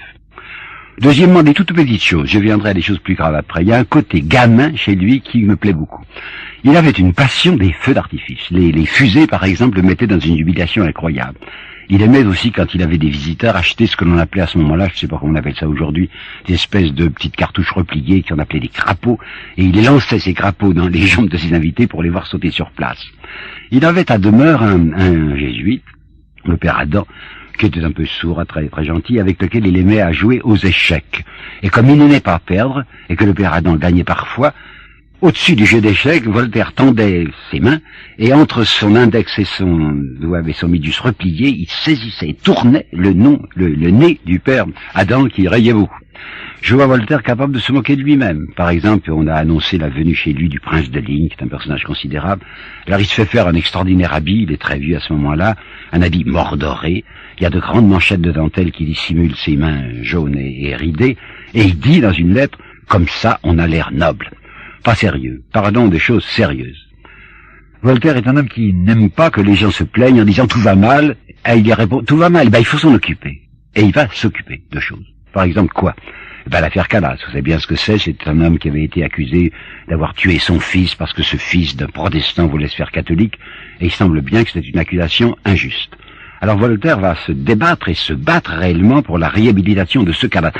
Deuxièmement, des toutes petites choses. Je viendrai à des choses plus graves après. Il y a un côté gamin chez lui qui me plaît beaucoup. Il avait une passion des feux d'artifice. Les fusées, par exemple, le mettaient dans une jubilation incroyable. Il aimait aussi, quand il avait des visiteurs, acheter ce que l'on appelait à ce moment-là, je ne sais pas comment on appelle ça aujourd'hui, des espèces de petites cartouches repliées qu'on appelait des crapauds, et il lançait ces crapauds dans les jambes de ses invités pour les voir sauter sur place. Il avait à demeure un jésuite, le père Adam, qui était un peu sourd, très, très gentil, avec lequel il aimait à jouer aux échecs. Et comme il n'aimait pas perdre, et que le père Adam gagnait parfois, au-dessus du jeu d'échecs, Voltaire tendait ses mains, et entre son index et son doigt et son médius replié, il saisissait et tournait le nez du père Adam, qui rayait beaucoup. Je vois Voltaire capable de se moquer de lui-même. Par exemple, on a annoncé la venue chez lui du prince de Ligne, qui est un personnage considérable. Alors il se fait faire un extraordinaire habit, il est très vieux à ce moment-là, un habit mordoré. Il y a de grandes manchettes de dentelle qui dissimulent ses mains jaunes et ridées, et il dit dans une lettre, comme ça on a l'air noble. Pas sérieux, parlons de choses sérieuses. Voltaire est un homme qui n'aime pas que les gens se plaignent en disant tout va mal, et il y répond tout va mal, ben il faut s'en occuper. Et il va s'occuper de choses. Par exemple quoi? L'affaire Calas, vous savez bien ce que c'est un homme qui avait été accusé d'avoir tué son fils parce que ce fils d'un protestant voulait se faire catholique, et il semble bien que c'était une accusation injuste. Alors Voltaire va se débattre et se battre réellement pour la réhabilitation de ce Calas.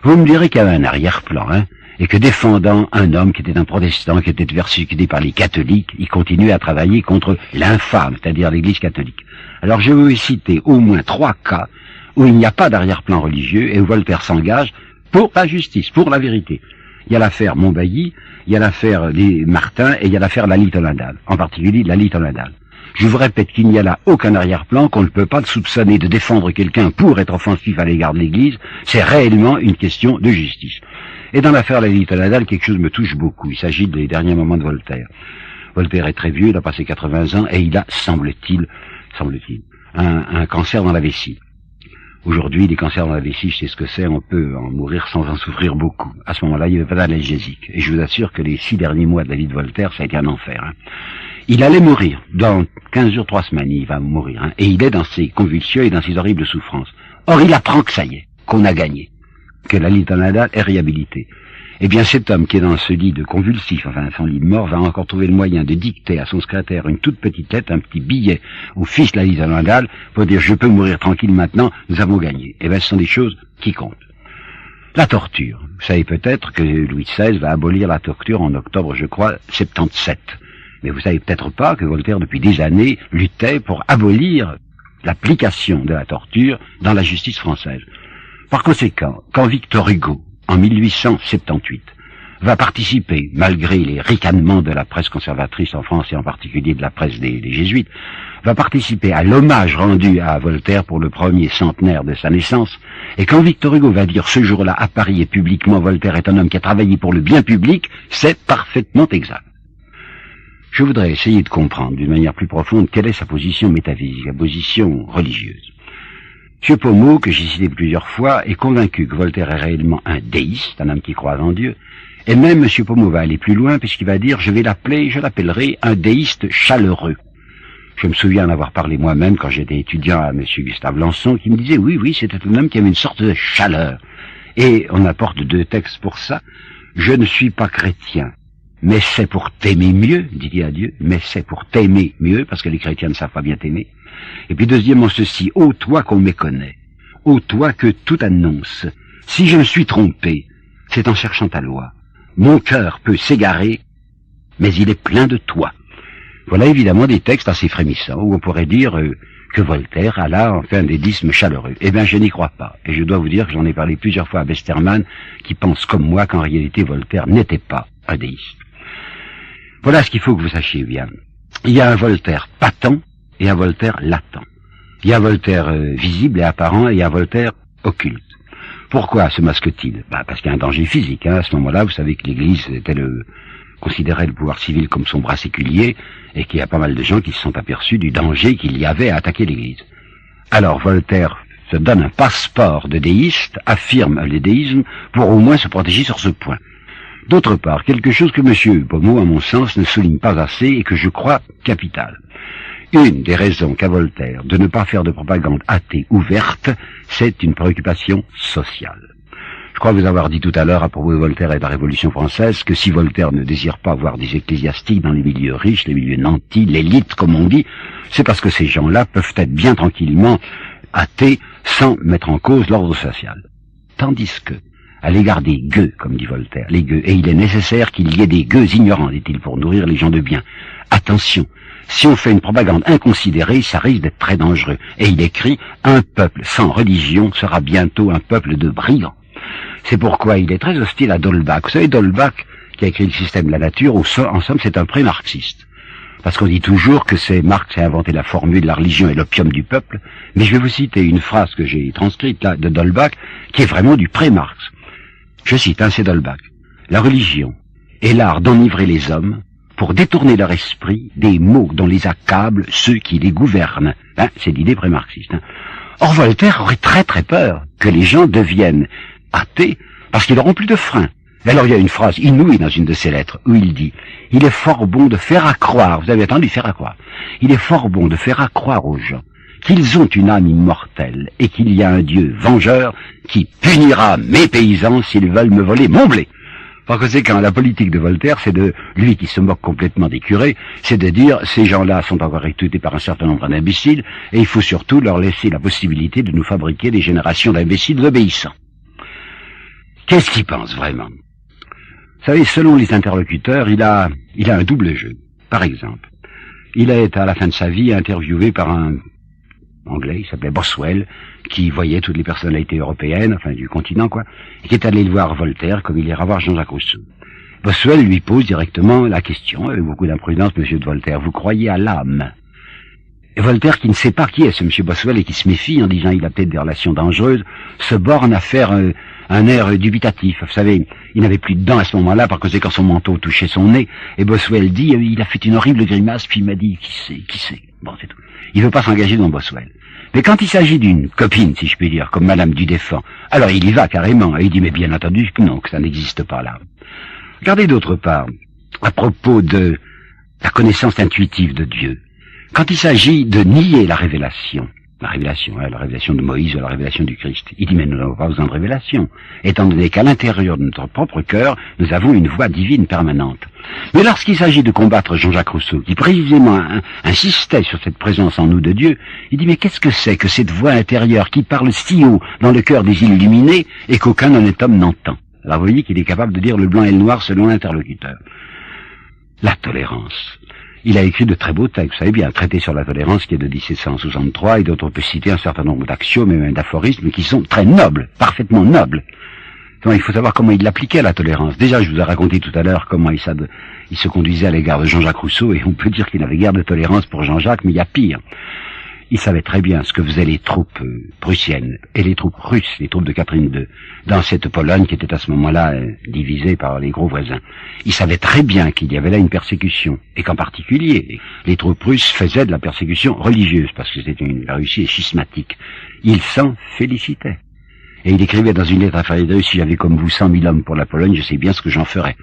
Vous me direz qu'il y avait un arrière-plan, hein, et que défendant un homme qui était un protestant, qui était persécuté par les catholiques, il continuait à travailler contre l'infâme, c'est-à-dire l'Église catholique. Alors je veux citer au moins 3 cas où il n'y a pas d'arrière-plan religieux et où Voltaire s'engage pour la justice, pour la vérité. Il y a l'affaire Montbailly, il y a l'affaire des Martins et il y a l'affaire Lally-Tollendal, en particulier Lally-Tollendal. Je vous répète qu'il n'y a là aucun arrière-plan, qu'on ne peut pas soupçonner de défendre quelqu'un pour être offensif à l'égard de l'Église, c'est réellement une question de justice. Et dans l'affaire Lally-Tollendal, quelque chose me touche beaucoup, il s'agit des derniers moments de Voltaire. Voltaire est très vieux, il a passé 80 ans et il a, semble-t-il, un cancer dans la vessie. Aujourd'hui, les cancers dans la vessie, je sais ce que c'est, on peut en mourir sans en souffrir beaucoup. À ce moment-là, il n'y avait pas d'analgésique. Et je vous assure que les 6 derniers mois de la vie de Voltaire, ça a été un enfer. Hein. Il allait mourir. Dans 15 jours, 3 semaines, il va mourir. Hein. Et il est dans ses convulsions et dans ses horribles souffrances. Or, il apprend que ça y est, qu'on a gagné. Que Lally-Tollendal est réhabilité. Eh bien, cet homme qui est dans ce lit de convulsif, enfin son lit de mort, va encore trouver le moyen de dicter à son secrétaire une toute petite lettre, un petit billet au fils Lally-Tollendal pour dire « Je peux mourir tranquille maintenant, nous avons gagné ». Eh bien, ce sont des choses qui comptent. La torture. Vous savez peut-être que Louis XVI va abolir la torture en octobre, je crois, 77. Mais vous savez peut-être pas que Voltaire, depuis des années, luttait pour abolir l'application de la torture dans la justice française. Par conséquent, quand Victor Hugo, en 1878, va participer, malgré les ricanements de la presse conservatrice en France et en particulier de la presse des jésuites, va participer à l'hommage rendu à Voltaire pour le premier centenaire de sa naissance, et quand Victor Hugo va dire ce jour-là à Paris et publiquement Voltaire est un homme qui a travaillé pour le bien public, c'est parfaitement exact. Je voudrais essayer de comprendre d'une manière plus profonde quelle est sa position métaphysique, sa position religieuse. M. Pommeau, que j'ai cité plusieurs fois, est convaincu que Voltaire est réellement un déiste, un homme qui croit en Dieu, Et même M. Pommeau va aller plus loin puisqu'il va dire, je l'appellerai un déiste chaleureux. Je me souviens en avoir parlé moi-même quand j'étais étudiant à M. Gustave Lançon, qui me disait, oui, c'était un homme qui avait une sorte de chaleur. Et on apporte 2 textes pour ça. Je ne suis pas chrétien, mais c'est pour t'aimer mieux, dit-il à Dieu, mais c'est pour t'aimer mieux, parce que les chrétiens ne savent pas bien t'aimer. Et puis deuxièmement ceci, ô toi qu'on méconnaît, ô toi que tout annonce, si je me suis trompé, c'est en cherchant ta loi. Mon cœur peut s'égarer, mais il est plein de toi. Voilà évidemment des textes assez frémissants, où on pourrait dire que Voltaire a là enfin un déisme chaleureux. Eh bien, je n'y crois pas. Et je dois vous dire que j'en ai parlé plusieurs fois à Westermann, qui pense comme moi qu'en réalité Voltaire n'était pas un déiste. Voilà ce qu'il faut que vous sachiez bien. Il y a un Voltaire patent et un Voltaire latent. Il y a un Voltaire visible et apparent et il y a un Voltaire occulte. Pourquoi se masque-t-il? Parce qu'il y a un danger physique. À ce moment-là, vous savez que l'Église considérait le pouvoir civil comme son bras séculier et qu'il y a pas mal de gens qui se sont aperçus du danger qu'il y avait à attaquer l'Église. Alors Voltaire se donne un passeport de déiste, affirme le déisme pour au moins se protéger sur ce point. D'autre part, quelque chose que M. Pommeau, à mon sens, ne souligne pas assez et que je crois capital. Une des raisons qu'a Voltaire de ne pas faire de propagande athée ouverte, c'est une préoccupation sociale. Je crois vous avoir dit tout à l'heure à propos de Voltaire et de la Révolution française que si Voltaire ne désire pas voir des ecclésiastiques dans les milieux riches, les milieux nantis, l'élite comme on dit, c'est parce que ces gens-là peuvent être bien tranquillement athées sans mettre en cause l'ordre social. Tandis que, à l'égard des gueux, comme dit Voltaire, les gueux, et il est nécessaire qu'il y ait des gueux ignorants, dit-il, pour nourrir les gens de bien. Attention, si on fait une propagande inconsidérée, ça risque d'être très dangereux. Et il écrit, un peuple sans religion sera bientôt un peuple de brigands. C'est pourquoi il est très hostile à D'Holbach. Vous savez, D'Holbach, qui a écrit le système de la nature, en somme, c'est un pré-marxiste. Parce qu'on dit toujours que c'est Marx qui a inventé la formule la religion est l'opium du peuple. Mais je vais vous citer une phrase que j'ai transcrite là de D'Holbach, qui est vraiment du pré-Marx. Je cite, c'est D'Holbach. La religion est l'art d'enivrer les hommes pour détourner leur esprit des maux dont les accablent ceux qui les gouvernent. C'est l'idée pré-marxiste. Or, Voltaire aurait très très peur que les gens deviennent athées parce qu'ils n'auront plus de frein. Alors il y a une phrase inouïe dans une de ses lettres où il dit « Il est fort bon de faire accroire, vous avez entendu faire accroire, il est fort bon de faire accroire aux gens qu'ils ont une âme immortelle et qu'il y a un Dieu vengeur qui punira mes paysans s'ils veulent me voler mon blé. » Par conséquent, la politique de Voltaire, c'est de lui qui se moque complètement des curés, c'est de dire ces gens-là sont encore étudiés par un certain nombre d'imbéciles et il faut surtout leur laisser la possibilité de nous fabriquer des générations d'imbéciles obéissants. Qu'est-ce qu'il pense vraiment? Vous savez, selon les interlocuteurs, il a un double jeu. Par exemple, il est à la fin de sa vie interviewé par un Anglais, il s'appelait Boswell, qui voyait toutes les personnalités européennes, enfin du continent quoi, et qui est allé voir Voltaire comme il ira voir Jean-Jacques Rousseau. Boswell lui pose directement la question, avec beaucoup d'imprudence, monsieur de Voltaire, vous croyez à l'âme? Et Voltaire, qui ne sait pas qui est ce monsieur Boswell et qui se méfie en disant il a peut-être des relations dangereuses, se borne à faire un air dubitatif. Vous savez, il n'avait plus de dents à ce moment-là, par conséquent son manteau touchait son nez, et Boswell dit, il a fait une horrible grimace, puis il m'a dit, qui sait? Bon, c'est tout. Il veut pas s'engager dans Boswell. Mais quand il s'agit d'une copine, si je puis dire, comme Madame Dudéfend, alors il y va carrément, et il dit, mais bien entendu que non, que ça n'existe pas là. Regardez d'autre part, à propos de la connaissance intuitive de Dieu, quand il s'agit de nier la révélation de Moïse ou la révélation du Christ, il dit, mais nous n'avons pas besoin de révélation, étant donné qu'à l'intérieur de notre propre cœur, nous avons une voix divine permanente. Mais lorsqu'il s'agit de combattre Jean-Jacques Rousseau, qui précisément insistait sur cette présence en nous de Dieu, il dit, mais qu'est-ce que c'est que cette voix intérieure qui parle si haut dans le cœur des illuminés et qu'aucun honnête homme n'entend? Alors vous voyez qu'il est capable de dire le blanc et le noir selon l'interlocuteur. La tolérance. Il a écrit de très beaux textes, vous savez bien, un traité sur la tolérance qui est de 1763, et d'autres on peut citer un certain nombre d'axiomes et même d'aphorismes qui sont très nobles, parfaitement nobles. Donc, il faut savoir comment il l'appliquait à la tolérance. Déjà, je vous ai raconté tout à l'heure comment il se conduisait à l'égard de Jean-Jacques Rousseau, et on peut dire qu'il n'avait guère de tolérance pour Jean-Jacques, mais il y a pire. Il savait très bien ce que faisaient les troupes prussiennes et les troupes russes, les troupes de Catherine II, dans cette Pologne qui était à ce moment-là divisée par les gros voisins. Il savait très bien qu'il y avait là une persécution, et qu'en particulier, les troupes russes faisaient de la persécution religieuse, parce que c'était la Russie est schismatique. Il s'en félicitait. Et il écrivait dans une lettre à Frédéric, si j'avais comme vous 100 000 hommes pour la Pologne, je sais bien ce que j'en ferais.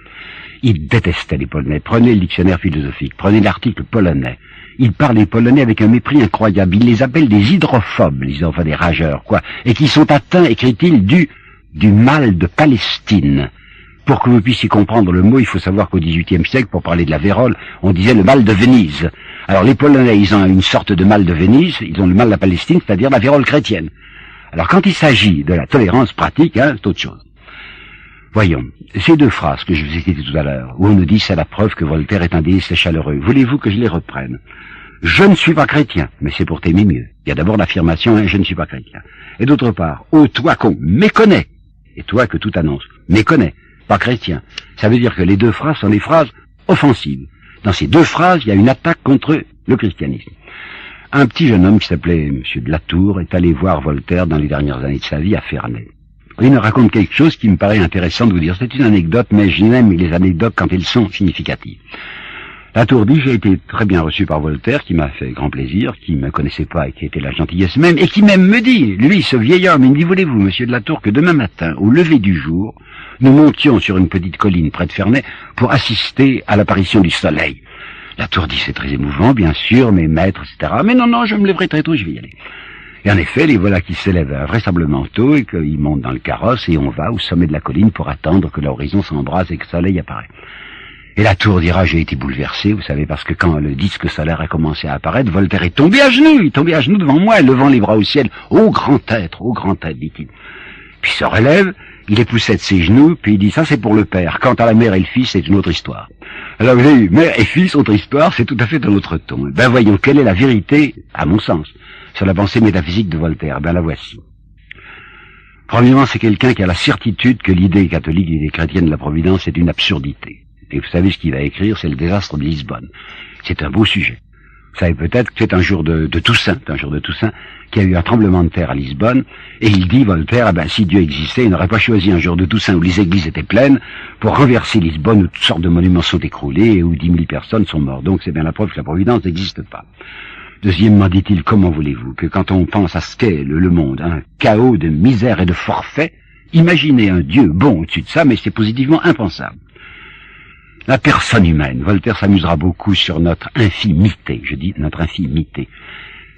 Il détestait les Polonais. Prenez le dictionnaire philosophique, prenez l'article polonais. Il parle des Polonais avec un mépris incroyable. Il les appelle des hydrophobes, enfin des rageurs, quoi. Et qui sont atteints, écrit-il, du mal de Palestine. Pour que vous puissiez comprendre le mot, il faut savoir qu'au XVIIIe siècle, pour parler de la vérole, on disait le mal de Venise. Alors les Polonais, ils ont une sorte de mal de Venise, ils ont le mal de la Palestine, c'est-à-dire la vérole chrétienne. Alors quand il s'agit de la tolérance pratique, c'est autre chose. Voyons, ces deux phrases que je vous ai citées tout à l'heure, où on nous dit c'est la preuve que Voltaire est un déiste chaleureux, voulez-vous que je les reprenne? Je ne suis pas chrétien, mais c'est pour t'aimer mieux. Il y a d'abord l'affirmation, je ne suis pas chrétien. Et d'autre part, ô toi qu'on méconnaît, et toi que tout annonce, méconnaît, pas chrétien. Ça veut dire que les deux phrases sont des phrases offensives. Dans ces deux phrases, il y a une attaque contre le christianisme. Un petit jeune homme qui s'appelait M. de Latour est allé voir Voltaire dans les dernières années de sa vie à Ferney. Il me raconte quelque chose qui me paraît intéressant de vous dire. C'est une anecdote, mais j'aime les anecdotes quand elles sont significatives. Latour dit, j'ai été très bien reçu par Voltaire, qui m'a fait grand plaisir, qui ne me connaissait pas et qui était la gentillesse même, et qui même me dit, lui, ce vieil homme, il me dit, voulez-vous, monsieur de Latour, que demain matin, au lever du jour, nous montions sur une petite colline près de Ferney pour assister à l'apparition du soleil. Latour dit, c'est très émouvant, bien sûr, mes maîtres, etc. Mais non, je me lèverai très tôt, je vais y aller. Et en effet, les voilà qui s'élèvent vraisemblablement tôt et qu'ils montent dans le carrosse et on va au sommet de la colline pour attendre que l'horizon s'embrase et que le soleil apparaît. Et Latour dira, j'ai été bouleversé, vous savez, parce que quand le disque solaire a commencé à apparaître, Voltaire est tombé à genoux, devant moi, levant les bras au ciel. Ô grand être, dit-il. Puis il se relève, il époussette ses genoux, puis il dit, ça c'est pour le père. Quant à la mère et le fils, c'est une autre histoire. Alors vous avez eu mère et fils, autre histoire, c'est tout à fait un autre ton. Ben voyons, quelle est la vérité, à mon sens, sur la pensée métaphysique de Voltaire? Ben la voici. Premièrement, c'est quelqu'un qui a la certitude que l'idée catholique, l'idée chrétienne de la providence est une absurdité. Et vous savez ce qu'il va écrire, c'est le désastre de Lisbonne. C'est un beau sujet. Vous savez peut-être que c'est un jour de Toussaint, qu'il y a eu un tremblement de terre à Lisbonne, et il dit, Voltaire, si Dieu existait, il n'aurait pas choisi un jour de Toussaint où les églises étaient pleines pour renverser Lisbonne, où toutes sortes de monuments sont écroulés et où 10 000 personnes sont mortes. Donc c'est bien la preuve que la providence n'existe pas. Deuxièmement, dit-il, comment voulez-vous que quand on pense à ce qu'est le monde, un chaos de misère et de forfait, imaginez un Dieu bon au-dessus de ça, mais c'est positivement impensable. La personne humaine. Voltaire s'amusera beaucoup sur notre infimité. Je dis notre infimité.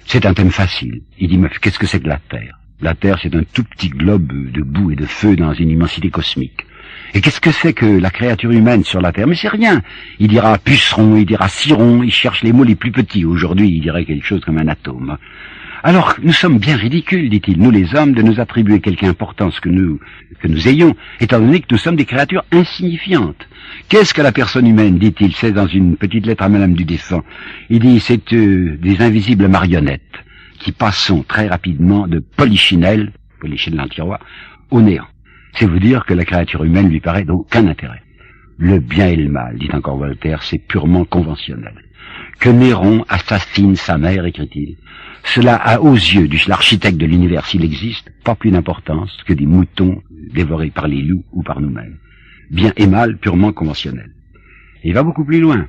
C'est un thème facile. Il dit, mais qu'est-ce que c'est que la Terre? La Terre, c'est un tout petit globe de boue et de feu dans une immensité cosmique. Et qu'est-ce que c'est que la créature humaine sur la Terre? Mais c'est rien. Il dira puceron, il dira ciron, il cherche les mots les plus petits. Aujourd'hui, il dirait quelque chose comme un atome. Alors, nous sommes bien ridicules, dit-il, nous les hommes, de nous attribuer quelque importance que nous ayons, étant donné que nous sommes des créatures insignifiantes. Qu'est-ce que la personne humaine, dit-il, c'est dans une petite lettre à Madame du Défunt. Il dit, c'est des invisibles marionnettes qui passons très rapidement de Polichinelle l'antirois, au néant. C'est vous dire que la créature humaine lui paraît d'aucun intérêt. Le bien et le mal, dit encore Voltaire, c'est purement conventionnel. Que Néron assassine sa mère, écrit-il, cela a aux yeux de l'architecte de l'univers, s'il existe, pas plus d'importance que des moutons dévorés par les loups ou par nous-mêmes. Bien et mal, purement conventionnel. Et il va beaucoup plus loin.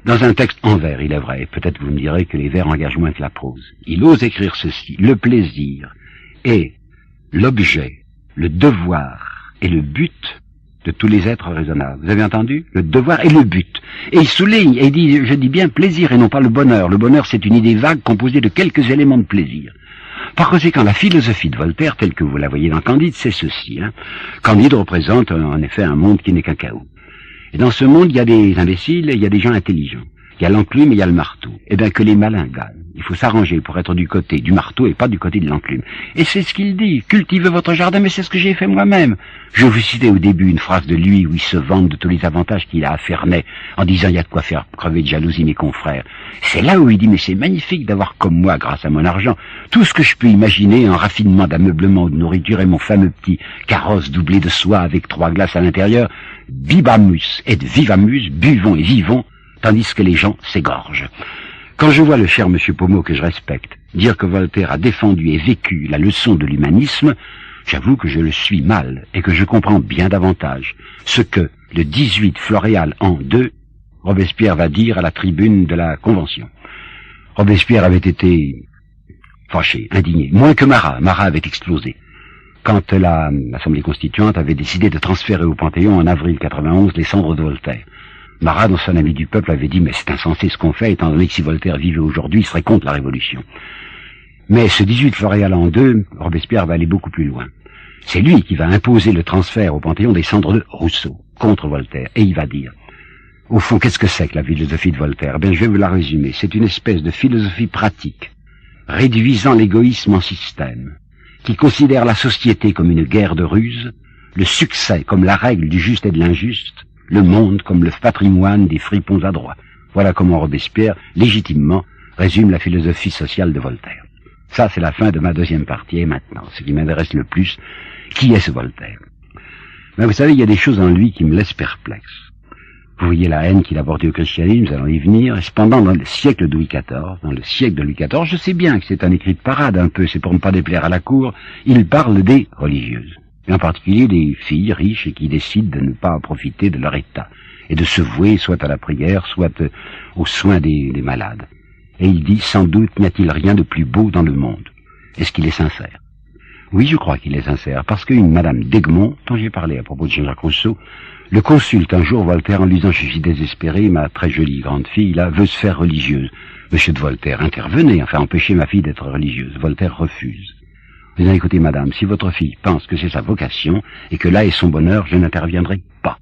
Dans un texte en vers, il est vrai, peut-être vous me direz que les vers engagent moins que la prose. Il ose écrire ceci, le plaisir est l'objet, le devoir et le but de tous les êtres raisonnables. Vous avez entendu? Le devoir et le but. Et il souligne, et il dit, je dis bien plaisir et non pas le bonheur. Le bonheur, c'est une idée vague composée de quelques éléments de plaisir. Par conséquent, la philosophie de Voltaire, telle que vous la voyez dans Candide, c'est ceci. Candide représente en effet un monde qui n'est qu'un chaos. Et dans ce monde, il y a des imbéciles et il y a des gens intelligents. Il y a l'enclume et il y a le marteau. Eh bien, que les malins gagnent. Il faut s'arranger pour être du côté du marteau et pas du côté de l'enclume. Et c'est ce qu'il dit. Cultivez votre jardin, mais c'est ce que j'ai fait moi-même. Je vous citais au début une phrase de lui où il se vante de tous les avantages qu'il a à Ferney en disant il y a de quoi faire crever de jalousie mes confrères. C'est là où il dit mais c'est magnifique d'avoir comme moi, grâce à mon argent, tout ce que je peux imaginer en raffinement d'ameublement ou de nourriture et mon fameux petit carrosse doublé de soie avec 3 glaces à l'intérieur. Bibamus et vivamus, buvons et vivons, tandis que les gens s'égorgent. Quand je vois le cher monsieur Pommeau, que je respecte, dire que Voltaire a défendu et vécu la leçon de l'humanisme, j'avoue que je le suis mal et que je comprends bien davantage ce que, le 18 Floréal an 2, Robespierre va dire à la tribune de la Convention. Robespierre avait été fâché, indigné, moins que Marat. Marat avait explosé. quand l'Assemblée constituante avait décidé de transférer au Panthéon en avril 91 les cendres de Voltaire. Marat, dans son ami du peuple, avait dit « mais c'est insensé ce qu'on fait, étant donné que si Voltaire vivait aujourd'hui, il serait contre la Révolution ». Mais ce 18 Floréal en 2, Robespierre va aller beaucoup plus loin. C'est lui qui va imposer le transfert au Panthéon des cendres de Rousseau, contre Voltaire, et il va dire « au fond, qu'est-ce que c'est que la philosophie de Voltaire ?» Ben, je vais vous la résumer. C'est une espèce de philosophie pratique, réduisant l'égoïsme en système, qui considère la société comme une guerre de ruse, le succès comme la règle du juste et de l'injuste, le monde comme le patrimoine des fripons adroits. Voilà comment Robespierre, légitimement, résume la philosophie sociale de Voltaire. Ça, c'est la fin de ma deuxième partie. Et maintenant, ce qui m'intéresse le plus, qui est ce Voltaire? Ben, vous savez, il y a des choses en lui qui me laissent perplexe. Vous voyez la haine qu'il a portée au christianisme, nous allons y venir. Et cependant, dans le siècle de Louis XIV, je sais bien que c'est un écrit de parade un peu, c'est pour ne pas déplaire à la cour, il parle des religieuses. Et en particulier des filles riches et qui décident de ne pas profiter de leur état, et de se vouer soit à la prière, soit aux soins des malades. Et il dit, sans doute n'y a-t-il rien de plus beau dans le monde. Est-ce qu'il est sincère? Oui, je crois qu'il est sincère, parce qu'une madame d'Egmont, dont j'ai parlé à propos de Jean-Jacques Rousseau, le consulte un jour, Voltaire, en lui disant « je suis désespéré, ma très jolie grande fille, là, veut se faire religieuse. » Monsieur de Voltaire, intervenez, enfin, empêchez ma fille d'être religieuse. Voltaire refuse. Vous avez écoutez, madame, si votre fille pense que c'est sa vocation, et que là est son bonheur, je n'interviendrai pas.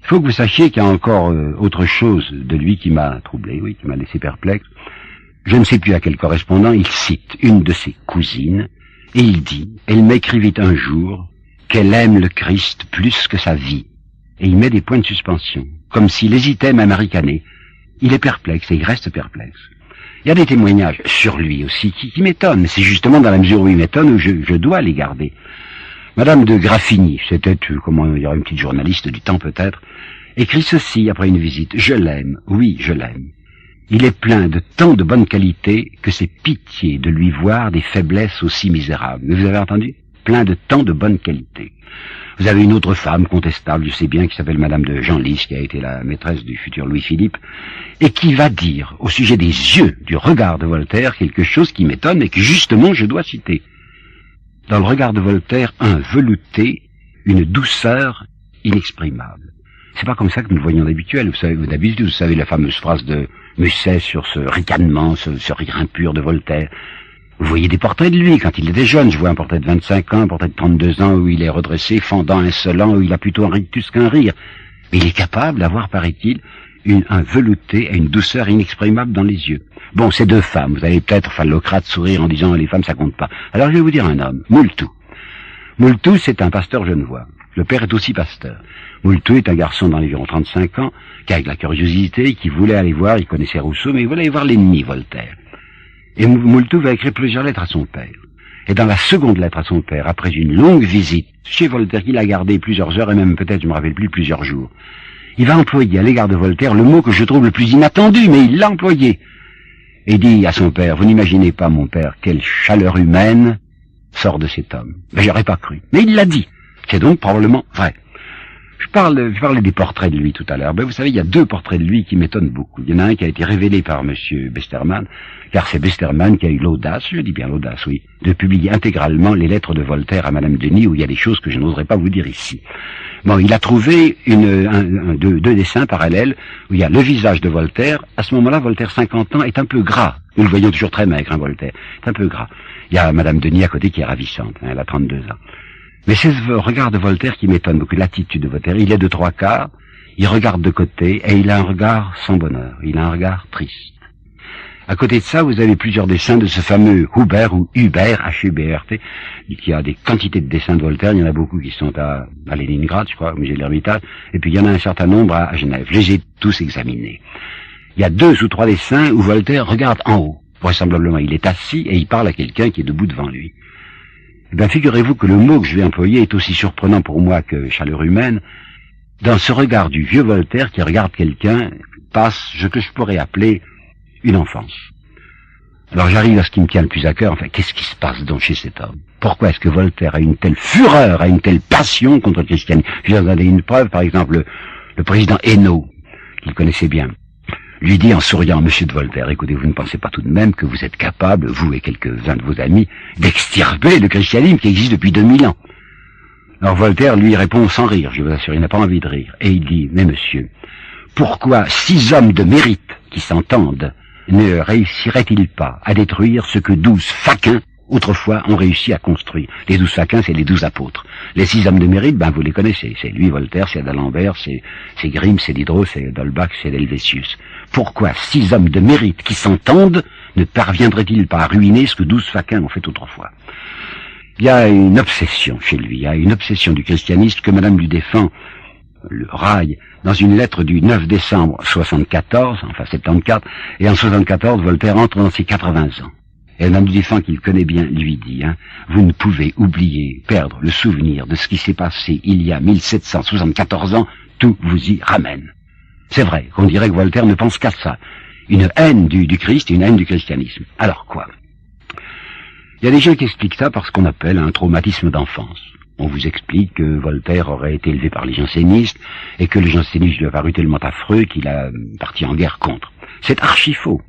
Il faut que vous sachiez qu'il y a encore autre chose de lui qui m'a troublé, oui, qui m'a laissé perplexe. Je ne sais plus à quel correspondant, il cite une de ses cousines, et il dit « elle m'écrivit un jour qu'elle aime le Christ plus que sa vie. » Et il met des points de suspension, comme s'il hésitait même à ricaner. Il est perplexe, et il reste perplexe. Il y a des témoignages sur lui aussi qui m'étonnent, mais c'est justement dans la mesure où ils m'étonnent où je dois les garder. Madame de Graffigny, c'était, comment il y aura une petite journaliste du temps peut-être, écrit ceci après une visite. « Je l'aime, oui, je l'aime. Il est plein de tant de bonnes qualités que c'est pitié de lui voir des faiblesses aussi misérables. » Mais vous avez entendu? Plein de tant de bonnes qualités. Vous avez une autre femme contestable, je sais bien, qui s'appelle Madame de Genlis, qui a été la maîtresse du futur Louis-Philippe, et qui va dire, au sujet des yeux, du regard de Voltaire, quelque chose qui m'étonne et que justement je dois citer. Dans le regard de Voltaire, un velouté, une douceur inexprimable. C'est pas comme ça que nous le voyons d'habituel. Vous savez la fameuse phrase de Musset sur ce ricanement, ce rire impur de Voltaire. Vous voyez des portraits de lui quand il était jeune. Je vois un portrait de 25 ans, un portrait de 32 ans où il est redressé, fendant, insolent, où il a plutôt un rictus qu'un rire. Mais il est capable d'avoir, paraît-il, un velouté et une douceur inexprimable dans les yeux. Bon, ces deux femmes, vous allez peut-être phallocrate sourire en disant les femmes ça compte pas. Alors je vais vous dire un homme, Moultou. Moultou, c'est un pasteur genevois. Le père est aussi pasteur. Moultou est un garçon d'environ 35 ans, qui a de la curiosité, qui voulait aller voir, il connaissait Rousseau, mais il voulait aller voir l'ennemi, Voltaire. Et Moultou va écrire plusieurs lettres à son père. Et dans la seconde lettre à son père, après une longue visite chez Voltaire, qu'il a gardé plusieurs heures, et même peut-être, je me rappelle plus, plusieurs jours, il va employer à l'égard de Voltaire le mot que je trouve le plus inattendu, mais il l'a employé. Et dit à son père, vous n'imaginez pas, mon père, quelle chaleur humaine sort de cet homme. Mais j'aurais pas cru. Mais il l'a dit. C'est donc probablement vrai. Je parlais des portraits de lui tout à l'heure. Ben, vous savez, il y a deux portraits de lui qui m'étonnent beaucoup. Il y en a un qui a été révélé par monsieur Besterman, car c'est Besterman qui a eu l'audace, je dis bien l'audace, oui, de publier intégralement les lettres de Voltaire à Madame Denis, où il y a des choses que je n'oserais pas vous dire ici. Bon, il a trouvé deux dessins parallèles, où il y a le visage de Voltaire. À ce moment-là, Voltaire, 50 ans, est un peu gras. Nous le voyons toujours très maigre, hein, Voltaire. C'est un peu gras. Il y a Madame Denis à côté qui est ravissante, hein, elle a 32 ans. Mais c'est ce regard de Voltaire qui m'étonne beaucoup, l'attitude de Voltaire. Il est de trois quarts, il regarde de côté, et il a un regard sans bonheur, il a un regard triste. À côté de ça, vous avez plusieurs dessins de ce fameux Hubert, ou Hubert, H-U-B-R-T, qui a des quantités de dessins de Voltaire. Il y en a beaucoup qui sont à Leningrad, je crois, au musée de l'Ermitage, et puis il y en a un certain nombre à Genève. Je les ai tous examinés. Il y a 2 ou 3 dessins où Voltaire regarde en haut. Vraisemblablement, il est assis et il parle à quelqu'un qui est debout devant lui. Eh bien, figurez-vous que le mot que je vais employer est aussi surprenant pour moi que chaleur humaine. Dans ce regard du vieux Voltaire qui regarde quelqu'un, passe ce que je pourrais appeler une enfance. Alors j'arrive à ce qui me tient le plus à cœur, enfin, qu'est-ce qui se passe donc chez cet homme? Pourquoi est-ce que Voltaire a une telle fureur, a une telle passion contre le christianisme? Je vais vous donner une preuve, par exemple, le président Hénault, qu'il connaissait bien. lui dit en souriant, Monsieur de Voltaire, écoutez, vous ne pensez pas tout de même que vous êtes capable, vous et quelques-uns de vos amis, d'extirper le christianisme qui existe depuis 2000 ans. Alors Voltaire lui répond sans rire, je vous assure, il n'a pas envie de rire, et il dit, mais monsieur, pourquoi 6 hommes de mérite qui s'entendent ne réussiraient-ils pas à détruire ce que 12 faquins autrefois ont réussi à construire? Les 12 faquins, c'est les 12 apôtres. Les 6 hommes de mérite, ben vous les connaissez, c'est lui, Voltaire, c'est d'Alembert, c'est Grimm, c'est Diderot, c'est d'Holbach, c'est d'Helvétius. Pourquoi 6 hommes de mérite qui s'entendent ne parviendraient-ils pas à ruiner ce que 12 faquins ont fait autrefois? Il y a une obsession chez lui, il y a une obsession du christianisme que Madame lui défend, le raille, dans une lettre du 9 décembre 74, enfin 74, et en 74, Voltaire entre dans ses 80 ans. Et Madame du défend qu'il connaît bien, lui dit, vous ne pouvez oublier, perdre le souvenir de ce qui s'est passé il y a 1774 ans, tout vous y ramène. C'est vrai qu'on dirait que Voltaire ne pense qu'à ça. Une haine du Christ et une haine du christianisme. Alors quoi? Il y a des gens qui expliquent ça par ce qu'on appelle un traumatisme d'enfance. On vous explique que Voltaire aurait été élevé par les jansénistes et que les jansénistes lui avaient tellement affreux qu'il a parti en guerre contre. C'est archi faux.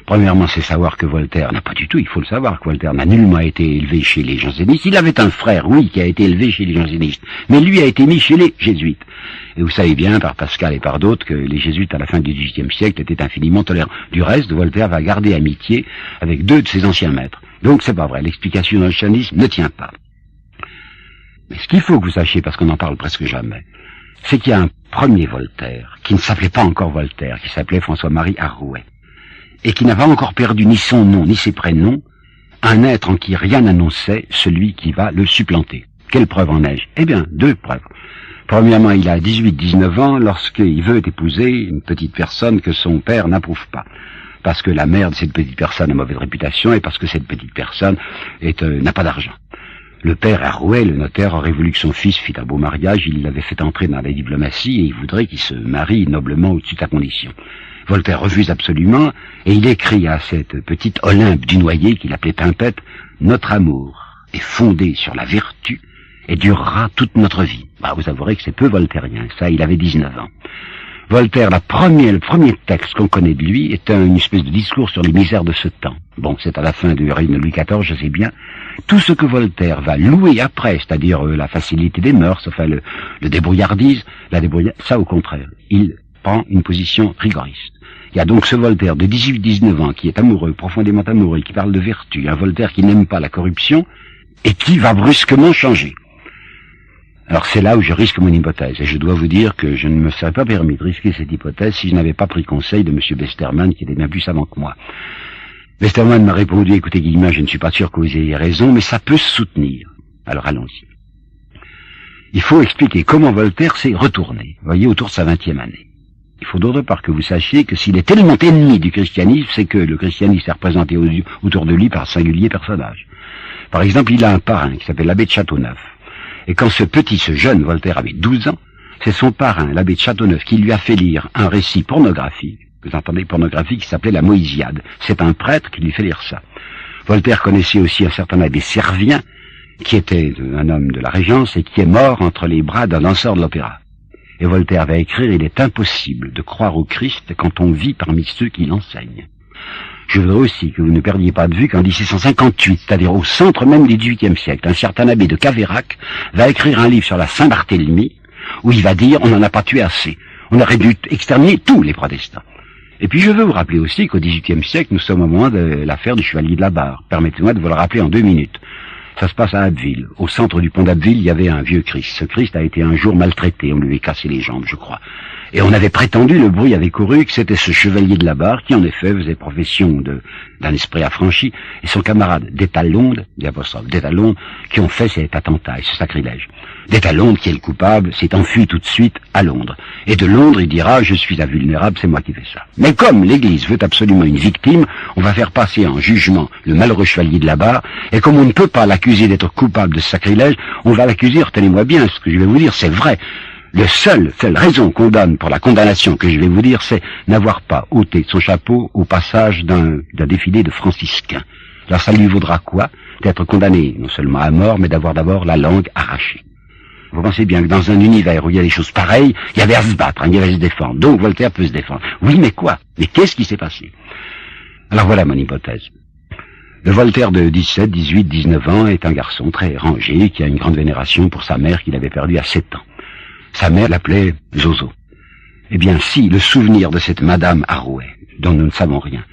Premièrement, c'est savoir que Voltaire n'a pas du tout, il faut le savoir, que Voltaire n'a nullement été élevé chez les jansénistes. Il avait un frère, oui, qui a été élevé chez les jansénistes, mais lui a été mis chez les jésuites. Et vous savez bien, par Pascal et par d'autres, que les jésuites, à la fin du XVIIIe siècle, étaient infiniment tolérants. Du reste, Voltaire va garder amitié avec 2 de ses anciens maîtres. Donc c'est pas vrai, l'explication dans le jansénisme ne tient pas. Mais ce qu'il faut que vous sachiez, parce qu'on n'en parle presque jamais, c'est qu'il y a un premier Voltaire, qui ne s'appelait pas encore Voltaire, qui s'appelait François-Marie Arouet, et qui n'a pas encore perdu ni son nom, ni ses prénoms, un être en qui rien n'annonçait celui qui va le supplanter. Quelle preuve en ai-je? Eh bien, 2 preuves. Premièrement, il a 18-19 ans lorsqu'il veut épouser une petite personne que son père n'approuve pas. Parce que la mère de cette petite personne a mauvaise réputation et parce que cette petite personne n'a pas d'argent. Le père Arouet, le notaire, aurait voulu que son fils fît un beau mariage, il l'avait fait entrer dans la diplomatie et il voudrait qu'il se marie noblement au-dessus de sa condition. Voltaire refuse absolument et il écrit à cette petite Olympe du Noyer qu'il appelait Pimpette, « Notre amour est fondé sur la vertu et durera toute notre vie. » Vous avouerez que c'est peu voltairien, ça, il avait 19 ans. Voltaire, le premier texte qu'on connaît de lui est une espèce de discours sur les misères de ce temps. Bon, c'est à la fin du règne de Louis XIV, je sais bien. Tout ce que Voltaire va louer après, c'est-à-dire la facilité des mœurs, enfin le débrouillardise, ça au contraire, il prend une position rigoriste. Il y a donc ce Voltaire de 18-19 ans qui est amoureux, profondément amoureux, qui parle de vertu, un Voltaire qui n'aime pas la corruption et qui va brusquement changer. Alors c'est là où je risque mon hypothèse, et je dois vous dire que je ne me serais pas permis de risquer cette hypothèse si je n'avais pas pris conseil de M. Westermann, qui était bien plus savant que moi. Westermann m'a répondu, écoutez Guillemin, je ne suis pas sûr que vous ayez raison, mais ça peut se soutenir. Alors allons-y. Il faut expliquer comment Voltaire s'est retourné, vous voyez, autour de sa 20e année. Il faut d'autre part que vous sachiez que s'il est tellement ennemi du christianisme, c'est que le christianisme est représenté autour de lui par un singulier personnage. Par exemple, il a un parrain qui s'appelle l'abbé de Châteauneuf. Et quand ce jeune Voltaire avait 12 ans, c'est son parrain, l'abbé de Châteauneuf, qui lui a fait lire un récit pornographique, vous entendez, pornographique, qui s'appelait la Moïsiade. C'est un prêtre qui lui fait lire ça. Voltaire connaissait aussi un certain abbé Servien, qui était un homme de la Régence et qui est mort entre les bras d'un danseur de l'opéra. Et Voltaire va écrire, il est impossible de croire au Christ quand on vit parmi ceux qui l'enseignent. Je voudrais aussi que vous ne perdiez pas de vue qu'en 1658, c'est-à-dire au centre même du XVIIIe siècle, un certain abbé de Caveyrac va écrire un livre sur la Saint-Barthélemy, où il va dire, on n'en a pas tué assez. On aurait dû exterminer tous les protestants. Et puis je veux vous rappeler aussi qu'au XVIIIe siècle, nous sommes au moment de l'affaire du Chevalier de la Barre. Permettez-moi de vous le rappeler en 2 minutes. Ça se passe à Abbeville. Au centre du pont d'Abbeville, il y avait un vieux Christ. Ce Christ a été un jour maltraité, on lui avait cassé les jambes, je crois. Et on avait prétendu, le bruit avait couru, que c'était ce Chevalier de la Barre qui, en effet, faisait profession d'un esprit affranchi, et son camarade d'Étalonde, d'Étalonde, qui ont fait cet attentat et ce sacrilège. D'Étalonde, qui est le coupable, s'est enfui tout de suite à Londres. Et de Londres, il dira, je suis invulnérable, c'est moi qui fais ça. Mais comme l'Église veut absolument une victime, on va faire passer en jugement le malheureux Chevalier de la Barre, et comme on ne peut pas l'accuser d'être coupable de ce sacrilège, on va l'accuser, retenez-moi bien, ce que je vais vous dire, c'est vrai. La seule raison qu'on donne pour la condamnation que je vais vous dire, c'est n'avoir pas ôté son chapeau au passage d'un défilé de franciscains. Alors ça lui vaudra quoi? D'être condamné non seulement à mort, mais d'avoir d'abord la langue arrachée. Vous pensez bien que dans un univers où il y a des choses pareilles, il y avait à se battre, il y avait à se défendre. Donc Voltaire peut se défendre. Oui, mais quoi? Mais qu'est-ce qui s'est passé? Alors voilà mon hypothèse. Le Voltaire de 17, 18, 19 ans est un garçon très rangé qui a une grande vénération pour sa mère qu'il avait perdue à 7 ans. Sa mère l'appelait Zozo. Eh bien, si le souvenir de cette Madame Arouet, dont nous ne savons rien,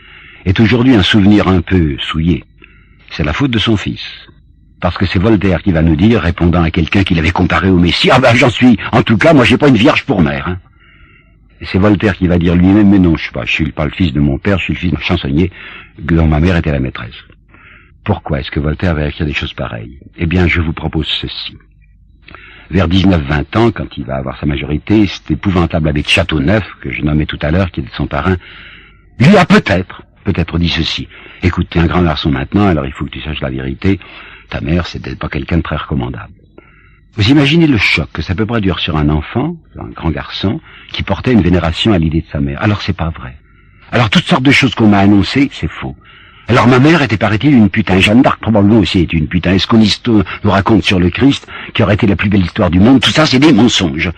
est aujourd'hui un souvenir un peu souillé, c'est la faute de son fils. Parce que c'est Voltaire qui va nous dire, répondant à quelqu'un qui l'avait comparé au Messie, « Ah ben j'en suis, en tout cas, moi j'ai pas une vierge pour mère. Hein. » Et c'est Voltaire qui va dire lui-même, « Mais non, je suis pas le fils de mon père, je suis le fils d'un chansonnier dont ma mère était la maîtresse. » Pourquoi est-ce que Voltaire va écrire des choses pareilles? Eh bien, je vous propose ceci. Vers 19-20 ans, quand il va avoir sa majorité, cet épouvantable abbé de Châteauneuf, que je nommais tout à l'heure, qui était son parrain, lui a peut-être dit ceci. « Écoute, t'es un grand garçon maintenant, alors il faut que tu saches la vérité. Ta mère, c'était pas quelqu'un de très recommandable. » Vous imaginez le choc que ça peut produire sur un enfant, un grand garçon, qui portait une vénération à l'idée de sa mère. Alors c'est pas vrai. Alors toutes sortes de choses qu'on m'a annoncées, c'est faux. Alors ma mère était, paraît-il, une putain. Jeanne d'Arc probablement aussi est une putain. Est-ce qu'on nous raconte sur le Christ, qui aurait été la plus belle histoire du monde? Tout ça, c'est des mensonges.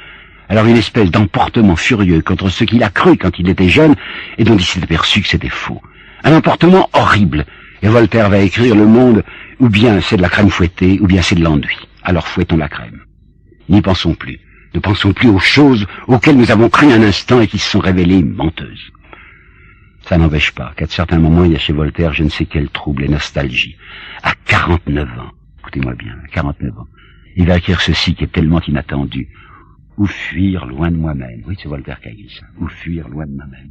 Alors une espèce d'emportement furieux contre ce qu'il a cru quand il était jeune, et dont il s'est aperçu que c'était faux. Un emportement horrible. Et Voltaire va écrire le monde, ou bien c'est de la crème fouettée, ou bien c'est de l'enduit. Alors fouettons la crème. N'y pensons plus. Ne pensons plus aux choses auxquelles nous avons cru un instant et qui se sont révélées menteuses. Ça n'empêche pas qu'à certains moments, il y a chez Voltaire je ne sais quel trouble et nostalgie. À 49 ans, écoutez-moi bien, à 49 ans, il va écrire ceci qui est tellement inattendu. Ou fuir loin de moi-même. Oui, c'est Voltaire qui a dit ça. Ou fuir loin de moi-même.